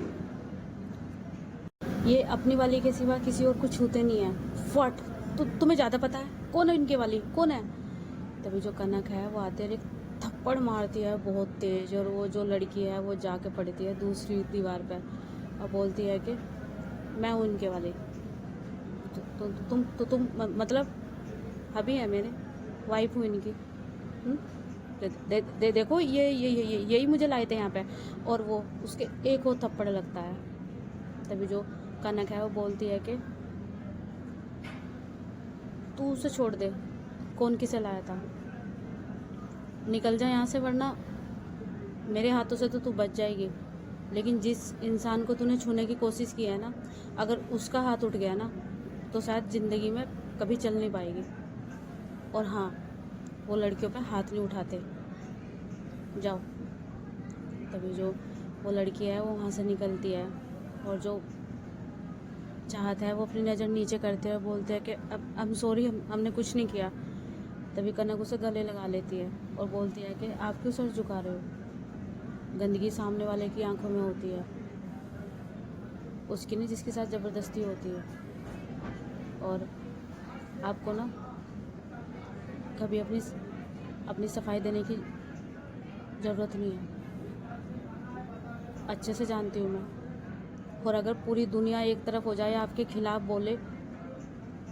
Speaker 1: ये अपनी वाली के सिवा किसी और को छूते नहीं है। फट, तुम्हें ज़्यादा पता है कौन है इनके वाली, कौन है? तभी जो कनक है वो आते एक थप्पड़ मारती है बहुत तेज, और वो जो लड़की है वो जाके पड़ती है दूसरी दीवार पर और बोलती है कि मैं हूँ इनके वाली। तुम मतलब अभी है मेरे, वाइफ हूँ इनकी। देखो यही मुझे लाए थे यहाँ पे, और वो उसके एक और थप्पड़ लगता है। तभी जो कनक है वो बोलती है कि तू उसे छोड़ दे, कौन किसे लाया था, निकल जा यहाँ से, वरना मेरे हाथों से तो तू बच जाएगी। लेकिन जिस इंसान को तूने छूने की कोशिश की है ना, अगर उसका हाथ उठ गया ना तो शायद ज़िंदगी में कभी चल नहीं पाएगी। और हाँ, वो लड़कियों पे हाथ नहीं उठाते, जाओ। तभी जो वो लड़की है वो वहाँ से निकलती है, और जो चाहत है वो अपनी नज़र नीचे करते हैं और बोलते हैं कि अब आई एम सॉरी, हमने कुछ नहीं किया। तभी कनक उसे गले लगा लेती है और बोलती है कि आप क्यों सर झुका रहे हो, गंदगी सामने वाले की आंखों में होती है, उसकी नहीं जिसके साथ ज़बरदस्ती होती है। और आपको ना कभी अपनी सफाई देने की ज़रूरत नहीं है, अच्छे से जानती हूँ मैं। और अगर पूरी दुनिया एक तरफ हो जाए आपके खिलाफ बोले,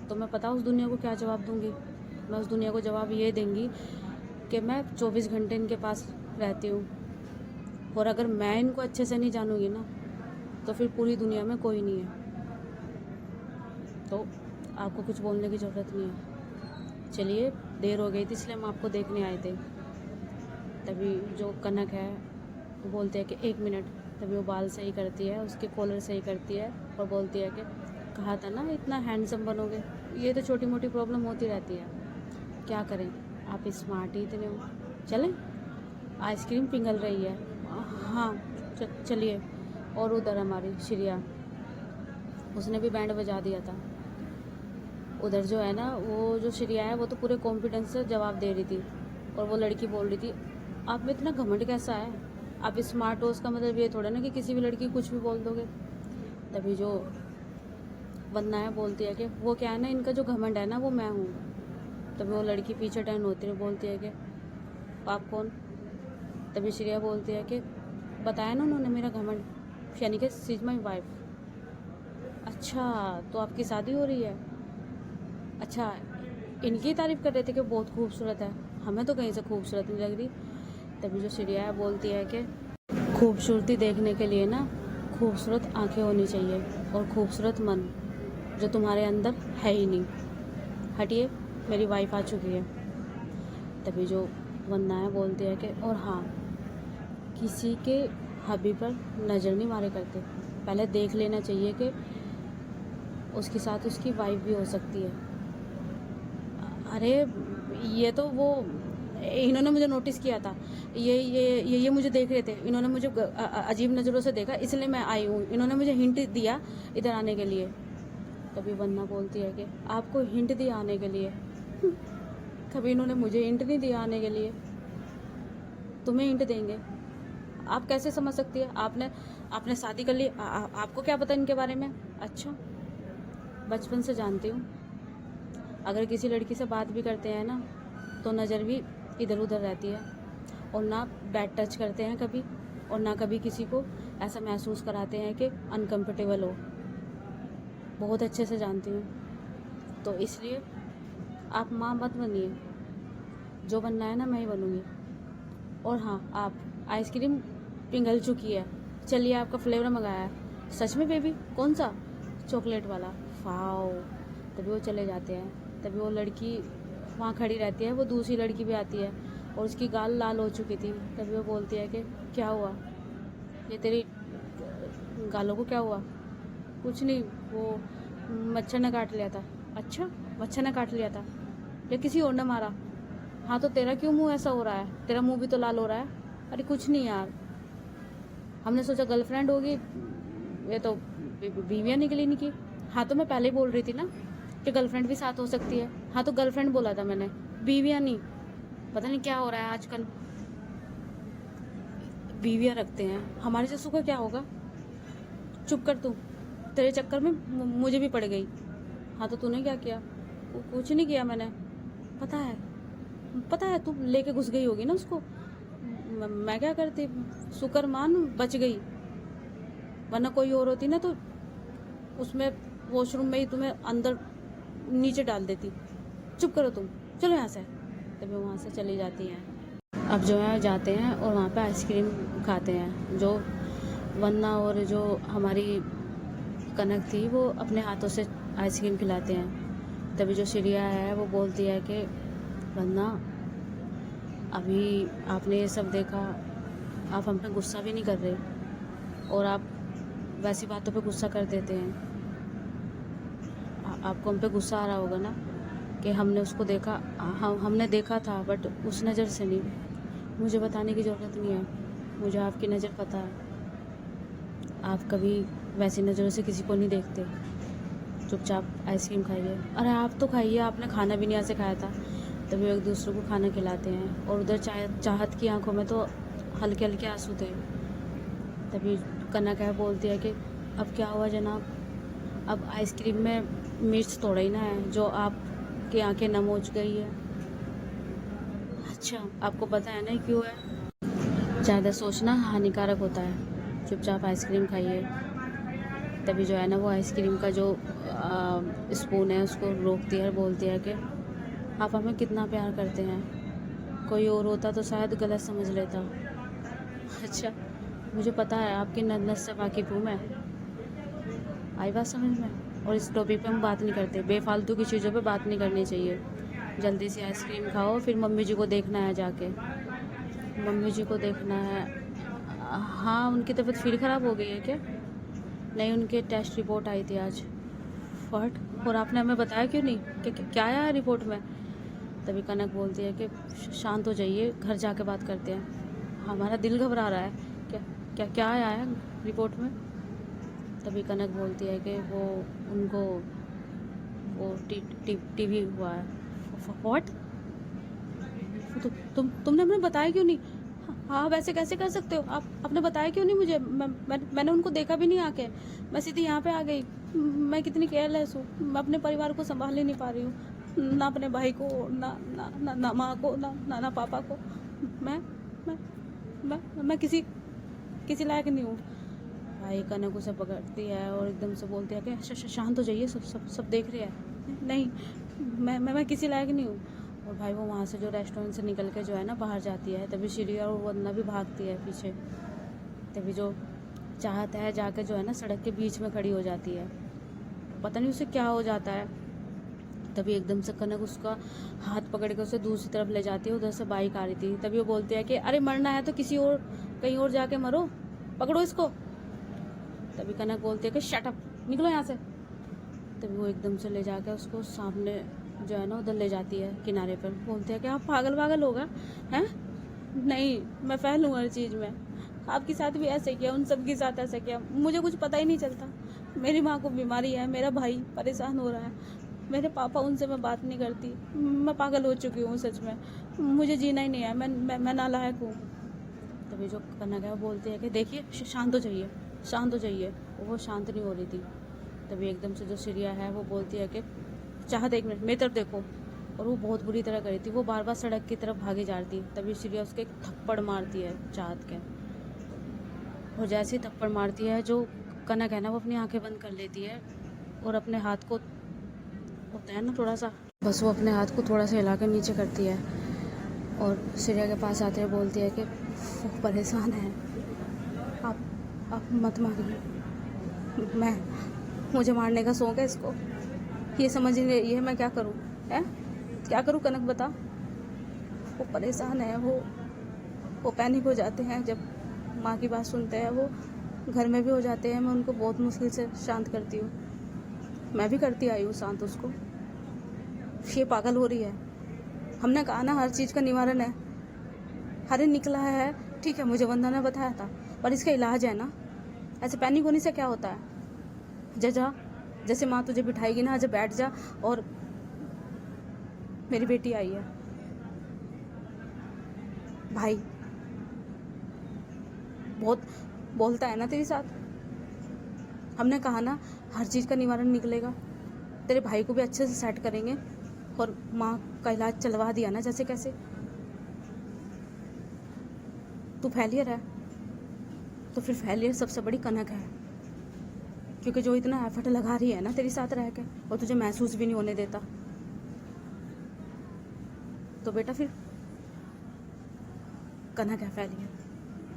Speaker 1: तो मैं पता उस दुनिया को क्या जवाब दूंगी? मैं उस दुनिया को जवाब ये देंगी कि मैं 24 घंटे इनके पास रहती हूँ, और अगर मैं इनको अच्छे से नहीं जानूंगी ना तो फिर पूरी दुनिया में कोई नहीं है। तो आपको कुछ बोलने की ज़रूरत नहीं है। चलिए, देर हो गई थी इसलिए हम आपको देखने आए थे। तभी जो कनक है वो बोलते हैं कि 1 मिनट। तभी वो बाल सही करती है, उसके कॉलर सही करती है और बोलती है कि कहा था ना इतना हैंडसम बनोगे। ये तो छोटी मोटी प्रॉब्लम होती रहती है, क्या करें, आप स्मार्ट ही इतने हो। चलें, आइसक्रीम पिघल रही है। हाँ चलिए। और उधर हमारी श्रिया, उसने भी बैंड बजा दिया था। उधर जो है ना, वो जो श्रिया है वो तो पूरे कॉन्फिडेंस से जवाब दे रही थी, और वो लड़की बोल रही थी आप में इतना घमंड कैसा है, आप स्मार्ट हो, उसका मतलब ये थोड़ा ना कि किसी भी लड़की कुछ भी बोल दोगे। तभी जो वंदना है बोलती है कि वो क्या है ना, इनका जो घमंड है ना वो मैं हूँ। तभी वो लड़की पीछे टर्न होती है, बोलती है कि आप कौन? तभी श्रेया बोलती है कि बताया ना उन्होंने मेरा घमंड, यानी कि शी इज माई वाइफ। अच्छा, तो आपकी शादी हो रही है? अच्छा, इनकी तारीफ़ कर रहे थे कि बहुत खूबसूरत है, हमें तो कहीं से खूबसूरत नहीं लग रही। तभी जो श्रेया है बोलती है कि खूबसूरती देखने के लिए ना खूबसूरत आंखें होनी चाहिए, और खूबसूरत मन जो तुम्हारे अंदर है ही नहीं। हटिए, मेरी वाइफ आ चुकी है। तभी जो वंदना है बोलती है कि और हाँ, किसी के हबी पर नज़र नहीं मारे करते, पहले देख लेना चाहिए कि उसके साथ उसकी वाइफ भी हो सकती है। अरे ये तो वो, इन्होंने मुझे नोटिस किया था, ये मुझे देख रहे थे, इन्होंने मुझे अजीब नज़रों से देखा, इसलिए मैं आई हूँ, इन्होंने मुझे हिंट दिया इधर आने के लिए। तभी वंदना बोलती है कि आपको हिंट दिया आने के लिए? कभी इन्होंने मुझे हिंट नहीं दिया आने के लिए, तुम्हें हिंट देंगे? आप कैसे समझ सकती है? आपने शादी कर ली, आपको क्या पता इनके बारे में? अच्छा, बचपन से जानती हूँ, अगर किसी लड़की से बात भी करते हैं ना तो नज़र भी इधर उधर रहती है, और ना बैड टच करते हैं कभी, और ना कभी किसी को ऐसा महसूस कराते हैं कि अनकंफर्टेबल हो। बहुत अच्छे से जानती हूँ, तो इसलिए आप माँ मत बनिए, जो बनना है ना मैं ही बनूँगी। और हाँ, आप आइसक्रीम पिघल चुकी है, चलिए आपका फ्लेवर मंगाया है। सच में बेबी? कौन सा? चॉकलेट वाला। वाओ। तभी वो चले जाते हैं। तभी वो लड़की वहाँ खड़ी रहती है, वो दूसरी लड़की भी आती है और उसकी गाल लाल हो चुकी थी। तभी वो बोलती है कि क्या हुआ, ये तेरी गालों को क्या हुआ? कुछ नहीं, वो मच्छर ने काट लिया था। अच्छा, मच्छर ने काट लिया था या किसी और ने मारा? हाँ तो तेरा क्यों मुंह ऐसा हो रहा है? तेरा मुंह भी तो लाल हो रहा है। अरे कुछ नहीं यार, हमने सोचा गर्लफ्रेंड होगी, ये तो बीवियाँ निकली नहीं की। हाँ तो मैं पहले ही बोल रही थी ना कि गर्लफ्रेंड भी साथ हो सकती है। हाँ तो गर्लफ्रेंड बोला था मैंने, बीवियाँ नहीं। पता नहीं क्या हो रहा है आजकल, बीवियाँ रखते हैं। हमारे ससुर का क्या होगा? चुप कर तू, तेरे चक्कर में मुझे भी पड़ गई। हाँ तो तूने क्या किया? कुछ नहीं किया मैंने। पता है तू लेके घुस गई होगी ना उसको। मैं क्या करती? शुक्र मान बच गई, वरना कोई और होती ना तो उसमें वॉशरूम में ही तुम्हें अंदर नीचे डाल देती। चुप करो तुम, चलो यहाँ से। तभी वहाँ से चली जाती हैं। अब जो है जाते हैं और वहाँ पे आइसक्रीम खाते हैं। जो वन्ना और जो हमारी कनक थी वो अपने हाथों से आइसक्रीम खिलाते हैं। तभी जो श्रिया है वो बोलती है कि वन्ना, अभी आपने ये सब देखा, आप हम पे गुस्सा भी नहीं कर रहे और आप वैसी बातों पे गुस्सा कर देते हैं। आपको हम पे गुस्सा आ रहा होगा ना कि हमने उसको देखा। हमने देखा था बट उस नज़र से नहीं। मुझे बताने की ज़रूरत नहीं है, मुझे आपकी नज़र पता है। आप कभी वैसी नज़रों से किसी को नहीं देखते। चुपचाप आइसक्रीम खाइए। अरे आप तो खाइए, आपने खाना भी नहीं यहाँ से खाया था। तभी एक दूसरे को खाना खिलाते हैं और उधर चाहत की आंखों में तो हल्के हल्के आंसू थे। तभी कनक है बोलती है कि अब क्या हुआ जनाब, अब आइसक्रीम में मिर्च थोड़ा ही ना है जो आपकी आंखें नम हो गई है। अच्छा, आपको पता है ना क्यों है? ज़्यादा सोचना हानिकारक होता है, चुपचाप आइसक्रीम खाइए। तभी जो है ना वो आइसक्रीम का जो स्पून है उसको रोकती है और बोलती है कि आप हमें कितना प्यार करते हैं। कोई और होता तो शायद गलत समझ लेता। अच्छा, मुझे पता है, आपकी नस से वाकिफ हूँ मैं। आई बात समझ में? और इस टॉपिक पे हम बात नहीं करते, बेफालतू की चीज़ों पे बात नहीं करनी चाहिए। जल्दी से आइसक्रीम खाओ, फिर मम्मी जी को देखना है जाके। मम्मी जी को देखना है? हाँ, उनकी तबीयत फिर ख़राब हो गई है क्या? नहीं, उनके टेस्ट रिपोर्ट आई थी आज। व्हाट? और आपने हमें बताया क्यों नहीं कि क्या आया है रिपोर्ट में? तभी कनक बोलती है कि शांत हो जाइए, घर जाके बात करते हैं, हमारा दिल घबरा रहा है। क्या आया है रिपोर्ट में? तभी कनक बोलती है कि वो उनको वो टीवी हुआ है। व्हाट? तुमने हमें बताया क्यों नहीं? हाँ, वैसे कैसे कर सकते हो आप? आपने बताया क्यों नहीं मुझे? मैंने उनको देखा भी नहीं आके, मैं सीधी यहाँ पे आ गई। मैं कितनी केयरलेस हूँ, मैं अपने परिवार को संभाल ही नहीं पा रही हूँ, ना अपने भाई को, ना ना ना, ना माँ को, ना पापा को। मैं किसी लायक नहीं हूँ। भाई कनक उसे पकड़ती है और एकदम से बोलती है कि शांत हो जाइए, सब देख रहे हैं। नहीं, मैं किसी लायक नहीं हूँ। और भाई वो वहाँ से जो रेस्टोरेंट से निकल के जो है ना बाहर जाती है। तभी श्रिया और वंदना भी भागती है पीछे। तभी जो चाहत है जाके जो है ना सड़क के बीच में खड़ी हो जाती है। पता नहीं उसे क्या हो जाता है। तभी एकदम से कनक उसका हाथ पकड़ के उसे दूसरी तरफ ले जाती है, उधर से बाइक आ रही थी। तभी वो बोलती है कि अरे मरना है तो किसी और कहीं और जाके मरो, पकड़ो इसको। तभी कनक बोलती है कि शट अप, निकलो यहाँ से। तभी वो एकदम से ले जाके उसको सामने जो है ना उधर ले जाती है किनारे पर। बोलती है कि आप पागल होगा हैं? नहीं, मैं फेल हूँ हर चीज़ में। आपके साथ भी ऐसे किया, उन सब के साथ ऐसा किया, मुझे कुछ पता ही नहीं चलता। मेरी माँ को बीमारी है, मेरा भाई परेशान हो रहा है, मेरे पापा, उनसे मैं बात नहीं करती। मैं पागल हो चुकी हूँ सच में, मुझे जीना ही नहीं है, मैं नालायक हूँ। तभी जो कनक है वो बोलती है कि देखिए शांत हो जाइए। वो शांत नहीं हो रही थी। तभी एकदम से जो श्रिया है वो बोलती है कि चाहत एक मिनट मेरी तरफ देखो। और वो बहुत बुरी तरह करी थी, वो बार बार सड़क की तरफ भागी जा रही थी। तभी श्रिया उसके एक थप्पड़ मारती है चाहत के। और जैसे ही थप्पड़ मारती है जो कनक है ना वो अपनी आंखें बंद कर लेती है और अपने हाथ को, होता है ना थोड़ा सा, बस वो अपने हाथ को थोड़ा सा हिला कर नीचे करती है और श्रिया के पास आते हुए बोलती है कि वो परेशान है, आप मत मारिए, मुझे मारने का शौक है इसको, ये समझ नहीं रही है मैं क्या करूँ है, क्या करूँ कनक बता। वो परेशान है, वो पैनिक हो जाते हैं जब माँ की बात सुनते हैं, वो घर में भी हो जाते हैं। मैं उनको बहुत मुश्किल से शांत करती हूँ, मैं भी करती आई हूँ शांत उसको। ये पागल हो रही है। हमने कहा ना हर चीज़ का निवारण है। अरे निकला है ठीक है, मुझे वंदना ने बताया था, पर इसका इलाज है ना। ऐसे पैनिक होने से क्या होता है। जा जैसे माँ तुझे बिठाएगी ना, जब बैठ जा। और मेरी बेटी आई है, भाई बहुत बोलता है ना तेरे साथ। हमने कहा ना हर चीज़ का निवारण निकलेगा। तेरे भाई को भी अच्छे से सेट करेंगे और माँ का इलाज चलवा दिया ना जैसे कैसे। तू फेलियर है तो फिर फेलियर सबसे बड़ी कनक है, क्योंकि जो इतना एफर्ट लगा रही है ना तेरे साथ रह के, और तुझे महसूस भी नहीं होने देता। तो बेटा फिर कनक है फेलियर।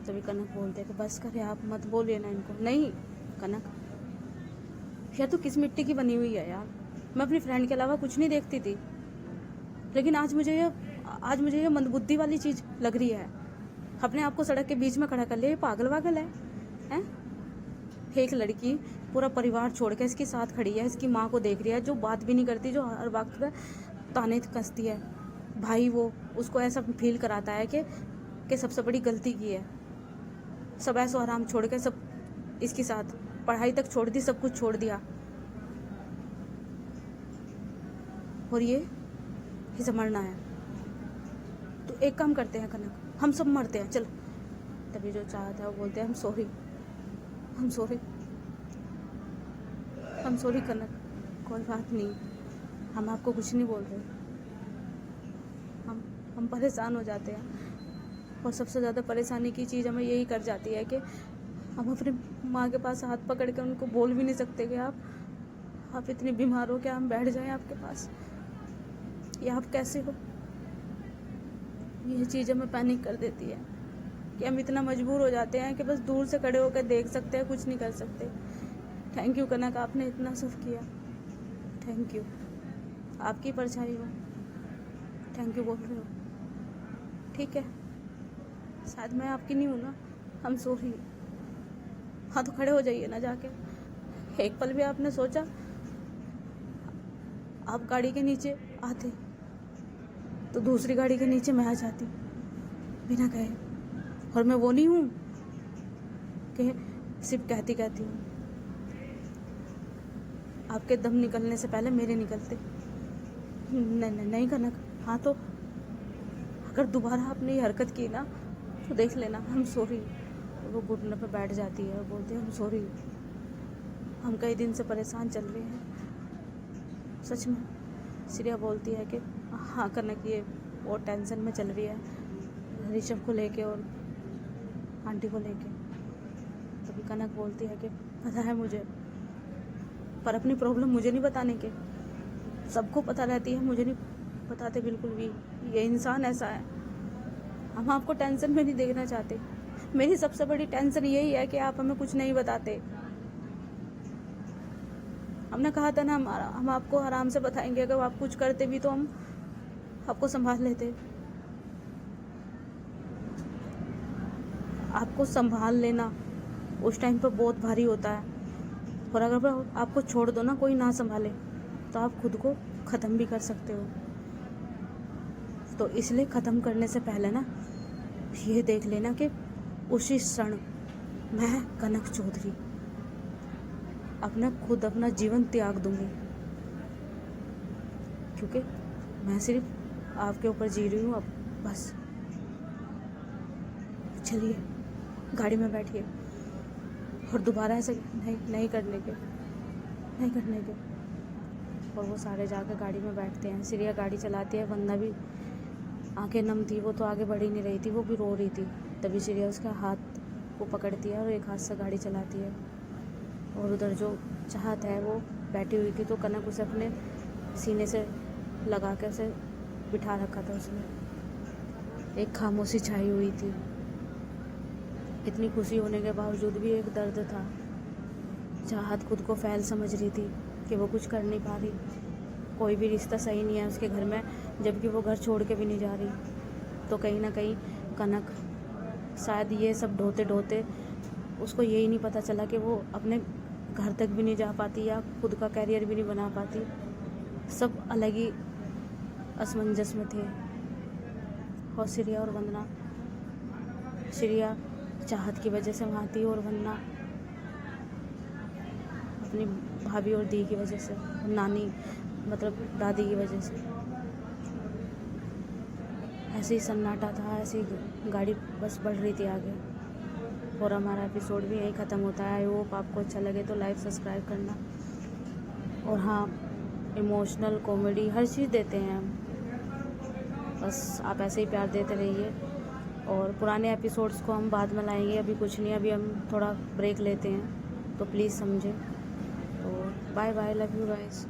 Speaker 1: तभी कनक बोलते हैं कि बस करे आप, मत बोलिए ना इनको। नहीं कनक, यार तू किस मिट्टी की बनी हुई है यार। मैं अपनी फ्रेंड के अलावा कुछ नहीं देखती थी, लेकिन आज मुझे ये मंदबुद्धि वाली चीज़ लग रही है। अपने आप को सड़क के बीच में खड़ा कर लिया, ये पागल वागल है हैं? एक लड़की पूरा परिवार छोड़ के इसके साथ खड़ी है, इसकी माँ को देख रही है, जो बात भी नहीं करती, जो हर वक्त पे ताने कसती है। भाई वो उसको ऐसा फील कराता है कि सबसे बड़ी गलती की है, सब ऐसो आराम छोड़ के सब इसके साथ, पढ़ाई तक छोड़ दी, सब कुछ छोड़ दिया। और ये से मरना है। तो एक काम करते हैं कनक, हम सब मरते हैं चल। तभी जो चाहता है वो बोलते हैं हम सॉरी, हम सॉरी, हम सॉरी कनक, कोई बात नहीं, हम आपको कुछ नहीं बोल रहे। हम परेशान हो जाते हैं, और सबसे ज़्यादा परेशानी की चीज़ हमें यही कर जाती है कि हम अपनी माँ के पास हाथ पकड़ के उनको बोल भी नहीं सकते कि आप इतनी बीमार हो, क्या हम बैठ जाएं आपके पास, या आप कैसे हो। ये चीज़ हमें पैनिक कर देती है कि हम इतना मजबूर हो जाते हैं कि बस दूर से खड़े होकर देख सकते हैं, कुछ नहीं कर सकते। थैंक यू कनक, आपने इतना सब किया, थैंक यू। आपकी परछाई हो, थैंक यू बोल रहे हो, ठीक है। शायद मैं आपकी नहीं हूँ ना, हम सॉरी। हाँ तो खड़े हो जाइए ना जाके। एक पल भी आपने सोचा आप गाड़ी के नीचे आते तो दूसरी गाड़ी के नीचे मैं आ जाती बिना कहे। और मैं वो नहीं हूँ कि सिर्फ कहती हूँ। आपके दम निकलने से पहले मेरे निकलते। नहीं कनक, हाँ तो अगर दोबारा आपने ये हरकत की ना तो देख लेना, हम सॉरी। वो घुटने पे बैठ जाती है और बोलती है हम सॉरी, हम कई दिन से परेशान चल रहे हैं सच में। श्रेया बोलती है कि हाँ कनक ये और टेंशन में चल रही है ऋषभ को लेके और आंटी को लेके। तभी कनक बोलती है कि पता है मुझे, पर अपनी प्रॉब्लम मुझे नहीं बताने के, सबको पता रहती है, मुझे नहीं बताते बिल्कुल भी। ये इंसान ऐसा है, हम आपको टेंशन में नहीं देखना चाहते। मेरी सबसे बड़ी टेंशन यही है कि आप हमें कुछ नहीं बताते। हमने कहा था ना हम आपको आराम से बताएंगे, अगर आप कुछ करते भी तो हम आपको संभाल लेते। आपको संभाल लेना उस टाइम पर बहुत भारी होता है, और अगर आपको छोड़ दो ना, कोई ना संभाले, तो आप खुद को ख़त्म भी कर सकते हो। तो इसलिए ख़त्म करने से पहले ना ये देख लेना कि उसी क्षण मैं कनक चौधरी अपना जीवन त्याग दूंगी, क्योंकि मैं सिर्फ आपके ऊपर जी रही हूँ अब बस। चलिए गाड़ी में बैठिए और दोबारा ऐसे नहीं करने के। और वो सारे जाकर गाड़ी में बैठते हैं। श्रेया गाड़ी चलाती है, वंदना भी आंखें नम थी, वो तो आगे बढ़ ही नहीं रही थी, वो भी रो रही थी। तभी श्रेया उसका हाथ को पकड़ती है और एक हाथ से गाड़ी चलाती है। और उधर जो चाहत है वो बैठी हुई थी, तो कनक उसे अपने सीने से लगा कर उसे बिठा रखा था उसने। एक खामोशी छाई हुई थी, इतनी खुशी होने के बावजूद भी एक दर्द था चाहत खुद को फ़ेल समझ रही थी कि वो कुछ कर नहीं पा रही, कोई भी रिश्ता सही नहीं है उसके घर में, जबकि वो घर छोड़ के भी नहीं जा रही। तो कहीं ना कहीं कनक शायद ये सब ढोते ढोते उसको यही नहीं पता चला कि वो अपने घर तक भी नहीं जा पाती या खुद का कैरियर भी नहीं बना पाती। सब अलग ही असमंजस में थे। और श्रेया और वंदना, श्रेया चाहत की वजह से वहाँ थी और वंदना अपनी भाभी और दी की वजह से, नानी मतलब दादी की वजह से। ऐसे ही सन्नाटा था, ऐसे ही गाड़ी बस बढ़ रही थी आगे। और हमारा एपिसोड भी यहीं ख़त्म होता है। आई होप आपको अच्छा लगे तो लाइक सब्सक्राइब करना। और हाँ, इमोशनल कॉमेडी हर चीज़ देते हैं हम, बस आप ऐसे ही प्यार देते रहिए। और पुराने एपिसोड्स को हम बाद में लाएंगे, अभी कुछ नहीं, अभी हम थोड़ा ब्रेक लेते हैं, तो प्लीज़ समझें। तो bye bye, love you guys.